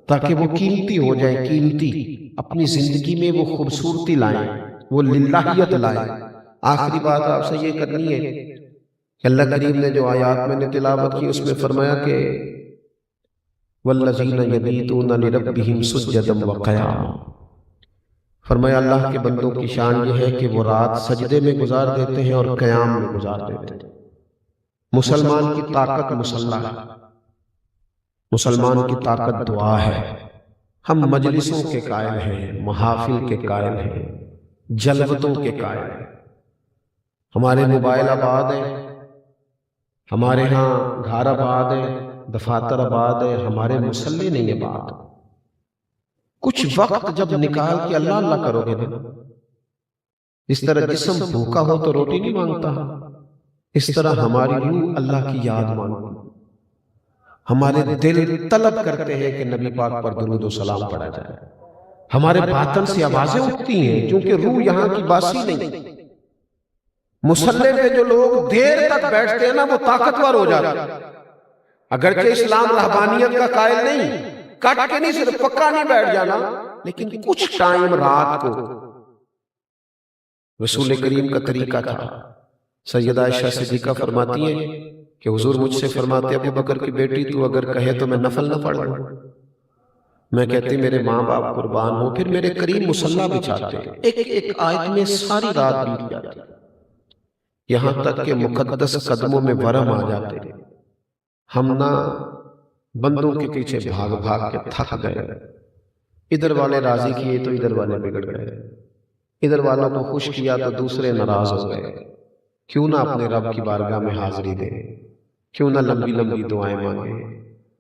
تاکہ وہ قیمتی ہو جائیں، قیمتی، اپنی زندگی میں وہ خوبصورتی لائیں، وہ للہیت لائیں۔ آخری بات آپ سے یہ کرنی ہے کہ اللہ کریم نے جو آیات میں نے تلاوت کی اس میں فرمایا کہ وَالَّذِينَ يَبِيتُونَ لِرَبِّهِمْ سُجَّدًا وَقِيَامًا، فرمایا اللہ کے بندوں کی شان یہ ہے کہ وہ رات سجدے میں گزار دیتے ہیں اور قیام میں گزار دیتے ہیں۔ مسلمان کی طاقت مصلح ہے، مسلمان کی طاقت دعا ہے۔ ہم مجلسوں کے قائل ہیں، محافل کے قائل ہیں، جلوتوں کے قائل ہیں، ہمارے موبائل آباد ہیں، ہمارے ہاں گھر آباد ہیں، دفاتر آباد ہیں، ہمارے مسلح نہیں آباد۔ کچھ وقت جب نکال کے اللہ اللہ کرو گے نا، اس طرح جسم بھوکا ہو تو روٹی نہیں مانگتا، اس طرح ہماری روح اللہ کی یاد مانگتی، ہمارے دل طلب کرتے ہیں کہ نبی پاک پر درود و سلام پڑھا جائے، ہمارے باطن سے آوازیں اٹھتی ہیں، کیونکہ روح یہاں کی باسی نہیں۔ مصلی پہ جو لوگ دیر تک بیٹھتے ہیں نا وہ طاقتور ہو جاتے ہیں، اگرچہ اسلام رہبانیت کا قائل نہیں، کٹ کے نہیں، صرف پکا نہیں بیٹھ جانا، لیکن کچھ ٹائم رات کو۔ رسول کریم کا طریقہ تھا، سیدہ عائشہ صدیقہ فرماتی ہیں کہ حضور مجھ سے فرماتے ابو بکر کی بیٹی تو اگر کہے تو میں نفل نہ پڑھ لوں، میں کہتی میرے ماں باپ قربان ہو، پھر میرے کریم مصلی بچھاتے، ایک آیت میں ساری رات بیت جاتی، یہاں تک کہ مقدس قدموں میں ورم آ جاتے۔ ہم نہ بندوں کے پیچھے بھاگ بھاگ کے تھک گئے، ادھر والے راضی کیے تو ادھر والے بگڑ گئے، ادھر والوں کو خوش کیا تو دوسرے ناراض ہو گئے۔ کیوں نہ اپنے رب کی بارگاہ میں حاضری دیں، کیوں نہ لمبی لمبی دعائیں مانگیں۔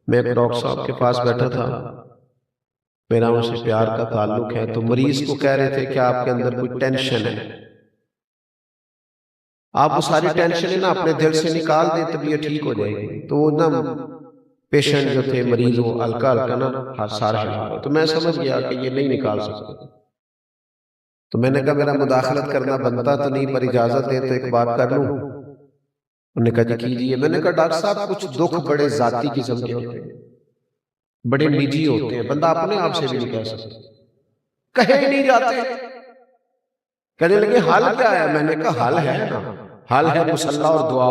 میں ایک ڈاکٹر صاحب کے پاس بیٹھا تھا، میرا ان سے پیار کا تعلق ہے، تو مریض کو کہہ رہے تھے کہ آپ کے اندر کوئی ٹینشن ہے، آپ وہ ساری ٹینشنیں نا اپنے دل سے نکال دیں طبیعت ٹھیک ہو جائے گی۔ تو وہ نا پیشنٹ جو تھے، مریض، وہ ہلکا ہلکا نا ہر سارا ہلا رہے، تو میں سمجھ گیا کہ یہ نہیں نکال سکتے، تو میں نے کہا میرا مداخلت کرنا بنتا تو نہیں، پر اجازت دے تو ایک بات کر لوں۔ انہوں نے کہا جی کیجیے. میں نے کہا ڈاکٹر صاحب کچھ دکھ بڑے ذاتی قسم کے ہوتے ہیں، بڑے نجی ہوتے ہیں، بندہ اپنے آپ سے بھی نہیں کہہ سکتا، کہے ہی نہیں جاتے. کہنے لگے حل کیا ہے؟ میں نے کہا حل ہے نا، حل ہے مصلی اور دعا.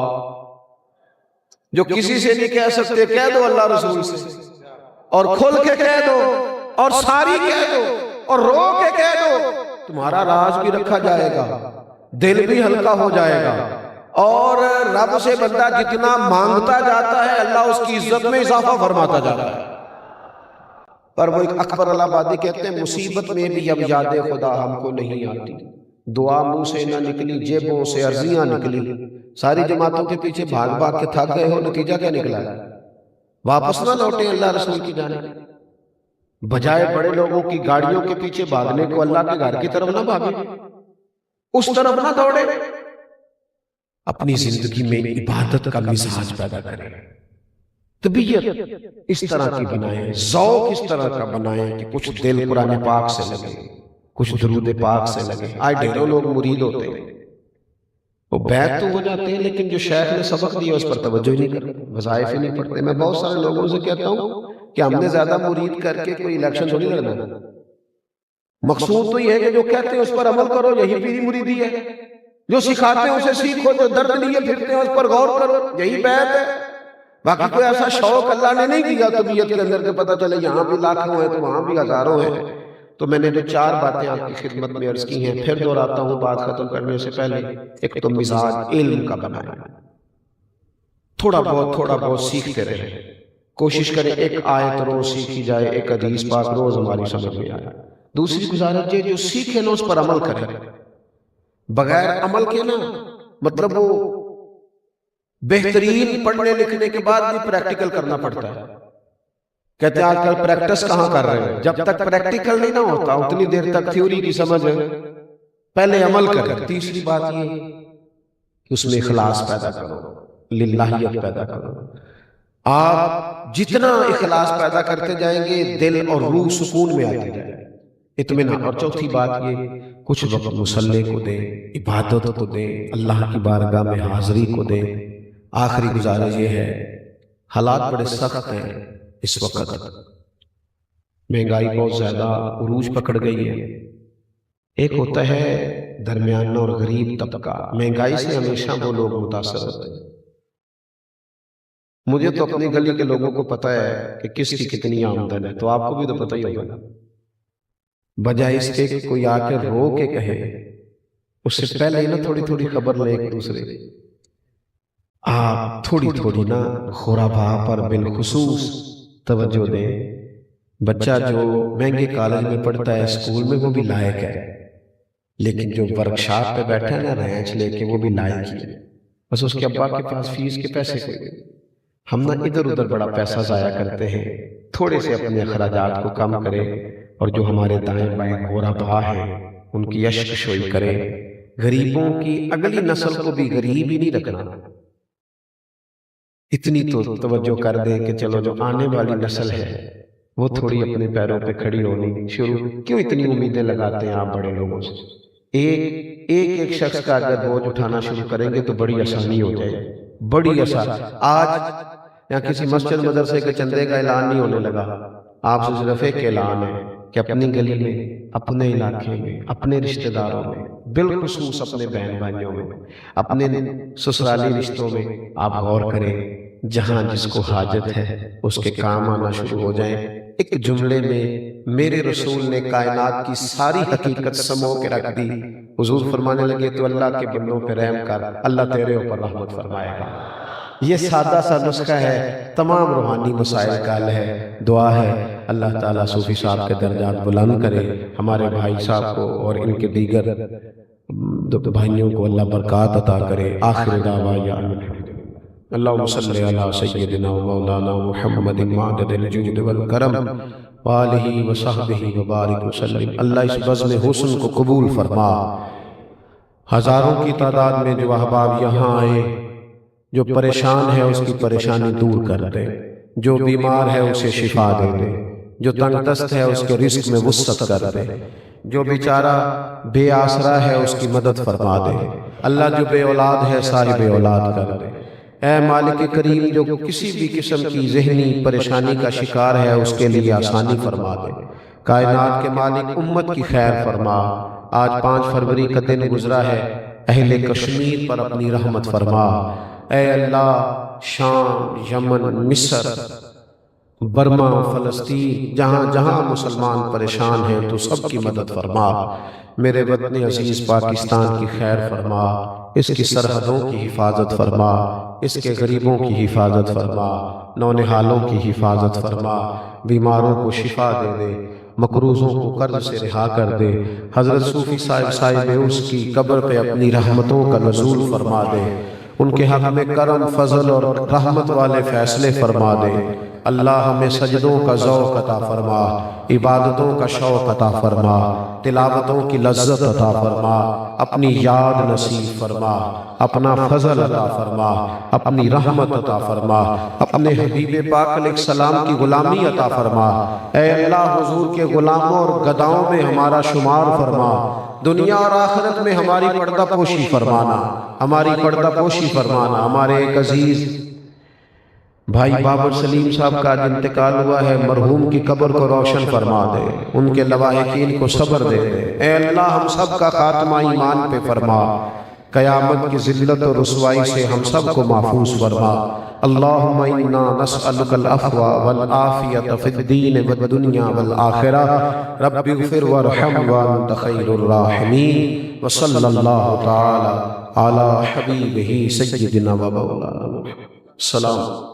جو کسی سے نہیں کہہ سکتے کہہ دو اللہ رسول سے، اور کھل کے کہہ دو، اور ساری کہہ دو، اور رو کے کہہ دو. تمہارا راز بھی رکھا جائے گا، دل بھی ہلکا ہو جائے گا، اور رب سے بندہ جتنا مانگتا جاتا ہے اللہ اس کی عزت میں اضافہ فرماتا جاتا ہے. پر وہ ایک اکبر الہآبادی کہتے ہیں مصیبت میں بھی اب یاد خدا ہم کو نہیں آتی، دعا منہ سے نہ نکلی جیبوں سے عرضیاں نکلی. ساری جماعتوں کے پیچھے بھاگ بھاگ کے تھک گئے ہو، نتیجہ کیا نکلا ہے؟ واپس نہ لوٹیں اللہ رسول کی جانب. بجائے بڑے لوگوں کی گاڑیوں کے پیچھے بھاگنے کو اللہ کے گھر کی طرف نہ بھاگے، اس طرف نہ دوڑے. اپنی زندگی میں عبادت کا مزاج پیدا کریں، طبیعت اس طرح کی بنائیں، ذوق اس طرح کا بنائیں کہ کچھ دل قرآن پاک سے لگے، کچھ درود پاک سے لگے. آج ڈھیروں لوگ مرید ہوتے ہیں، وہ بیعت تو ہو جاتے ہیں لیکن جو شیخ نے سبق دیا اس پر توجہ ہی نہیں کرتے، وظائف ہی نہیں پڑھتے. میں بہت سارے لوگوں سے کہتا ہوں کہ ہم نے زیادہ مرید کر کے کوئی الیکشن تھوڑی لڑنا، مقصود تو یہ ہے کہ جو کہتے ہیں اس پر عمل کرو، یہی پیری مریدی ہے. جو سکھاتے ہیں اسے سیکھو، جو درد لیے پھرتے ہیں اس پر غور کرو، یہی بیعت ہے. باقی کوئی ایسا شوق اللہ نے نہیں دیا طبیعت کے اندر کہ پتہ چلے یہاں بھی لاکھوں ہیں تو وہاں بھی ہزاروں ہیں. تو میں نے جو 4 باتیں آپ کی خدمت میں عرض کی ہیں پھر دہراتا ہوں بات ختم کرنے سے پہلے. ایک تو مزاج علم کا بنائیں، تھوڑا بہت سیکھتے رہیں، کوشش کریں ایک آیت روز سیکھی جائے، ایک حدیث پاک روز ہماری سمجھ میں آئے. دوسری گزارش یہ جو سیکھے نا اس پر عمل کریں. بغیر عمل کے نا مطلب وہ بہترین پڑھنے لکھنے کے بعد بھی پریکٹیکل کرنا پڑتا ہے. کہتے ہیں آج کل پریکٹس کہاں کر رہے ہیں؟ جب تک پریکٹیکل نہیں نہ ہوتا اتنی دیر تک تھیوری کی سمجھ ہے، پہلے عمل کریں. تیسری بات یہ کہ اس میں اخلاص پیدا کرو، للہیت پیدا کرو. آپ جتنا اخلاص پیدا کرتے جائیں گے دل اور روح سکون میں آتے جائیں گے، اطمینان. اور چوتھی بات یہ کچھ وقت مصلی کو دیں، عبادت کو دیں، اللہ کی بارگاہ میں حاضری کو دیں. آخری گزارش یہ ہے حالات بڑے سخت ہیں اس وقت، مہنگائی بہت زیادہ عروج پکڑ گئی ہے. ایک ہوتا ہے درمیانہ اور غریب طبقہ، مہنگائی سے ہمیشہ وہ لوگ متاثر ہوتے ہیں. مجھے تو اپنی گلی کے لوگوں کو پتہ ہے کہ کس کی کتنی آمدن ہے، تو آپ کو بھی تو پتہ ہی ہوگا. بجائے اس کے کہ کوئی آ کے رو کے کہے، اس سے پہلے ہی نا تھوڑی خبر لیں ایک دوسرے. آپ تھوڑی نا خرابہ پر بالخصوص توجہ دیں. بچہ جو مہنگے کالج میں پڑھتا ہے اسکول میں وہ بھی لائق ہے، لیکن جو ورکشاپ پہ بیٹھا ہے نا رینچ لے کے وہ بھی لائق ہی ہے، بس اس کے ابا کے پاس فیس کے پیسے کوئی. ہم نا ادھر ادھر بڑا پیسہ ضائع کرتے ہیں. تھوڑے سے اپنے اخراجات کو کم کریں، اور جو ہمارے دائیں بائیں غربا ہیں ان کی اشک شوئی کریں. غریبوں کی اگلی نسل کو بھی غریب ہی نہیں رکھنا. اتنی تو توجہ کر دیں کہ چلو جو آنے والی نسل ہے وہ تھوڑی اپنے پیروں پہ کھڑی ہونی شروع. کیوں اتنی امیدیں لگاتے ہیں آپ بڑے لوگوں سے؟ ایک شخص کا اگر بوجھ اٹھانا شروع کریں گے تو بڑی آسانی ہو جائے گی، بڑی آسان. آج یہاں کسی مسجد مدرسے کے چندے کا اعلان نہیں ہونے لگا، آپ سے صرف ایک اعلان ہے کہ اپنی گلی میں، اپنے علاقے میں، اپنے رشتہ داروں میں، بالخصوص اپنے بہن بھائیوں میں، اپنے سسرالی رشتوں میں آپ غور کریں. جہاں جس کو حاجت ہے اس کے کام آنا شروع ہو جائیں. ایک جملے میں میرے رسول نے کائنات کی ساری حقیقت سمو کے رکھ دی. حضور فرمانے لگے تو اللہ کے بندوں پہ رحم کر، اللہ تیرے اوپر رحمت فرمائے گا. یہ سادہ سا نسخہ ہے، تمام روحانی مسائل کا حل ہے. دعا ہے اللہ تعالیٰ صوفی صاحب کے درجات بلند کرے، ہمارے بھائی صاحب کو اور ان کے دیگر بھائیوں کو اللہ برکات عطا کرے. آخر دعوانا اللہم صلی علی سیدنا و مولانا محمد معدد الجود والکرم وآلہ وصحبہ وبارک وسلم. اللہ اس بزم حسن کو قبول فرما. ہزاروں کی تعداد میں جو احباب یہاں آئے، جو پریشان ہے اس کی پریشانی دور کر دے، جو بیمار ہے اسے شفا دے دے، جو تنگ دست ہے اس کے رزق میں وسعت کر دے، جو بیچارہ بے آسرا ہے اس کی مدد فرما دے. اللہ جو بے اولاد ہے صاحب اولاد کر دے. اے مالک کریم جو کسی بھی قسم کی ذہنی پریشانی کا شکار ہے اس کے لیے آسانی فرما دے۔ کائنات کے مالک امت کی خیر فرما۔ آج 5 فروری کا دن گزرا ہے، اہل کشمیر پر اپنی رحمت فرما۔ اے اللہ، شام، یمن، مصر، برما، فلسطین، جہاں جہاں مسلمان پریشان ہیں تو سب کی مدد فرما۔ میرے وطن عزیز پاکستان کی خیر فرما، اس کی سرحدوں کی حفاظت فرما، اس کے غریبوں کی حفاظت فرما، نونہالوں کی حفاظت فرما، بیماروں کو شفا دے دے، مقروضوں کو قرض سے رہا کر دے۔ حضرت صوفی صاحب اس کی قبر پہ اپنی رحمتوں کا نزول فرما دے، ان کے حق میں کرم، فضل اور رحمت والے فیصلے فرما دے۔ اللہ ہمیں سجدوں کا ذوق عطا فرما، عبادتوں کا شوق عطا فرما، تلاوتوں کی لذت عطا فرما، اپنی یاد نصیب فرما، اپنا فضل عطا فرما، اپنی رحمت عطا فرما، اپنے حبیب پاک علیہ السلام کی غلامی عطا فرما۔ اے اللہ، حضور کے غلاموں اور گداؤں میں ہمارا شمار فرما، دنیا اور آخرت میں ہماری پردہ پوشی فرمانا، ہماری پردہ پوشی فرمانا۔ ہمارے ایک عزیز بھائی بابر سلیم صاحب کا انتقال ہوا ہے، مرحوم کی قبر کو روشن فرما دے، ان کے لواحقین کو صبر دے دے۔ اے اللہ، ہم سب کا خاتمہ ایمان پہ فرما، قیامت کی ذلت اور رسوائی سے ہم سب کو محفوظ فرما۔ اللہم انا نسألک العفو والعافیت فی الدین والدنیا والآخرہ، رب اغفر وارحم وانت خیر الراحمین، وصلی اللہ تعالی علی حبیبہ سیدنا و مولانا محمد۔ السلام۔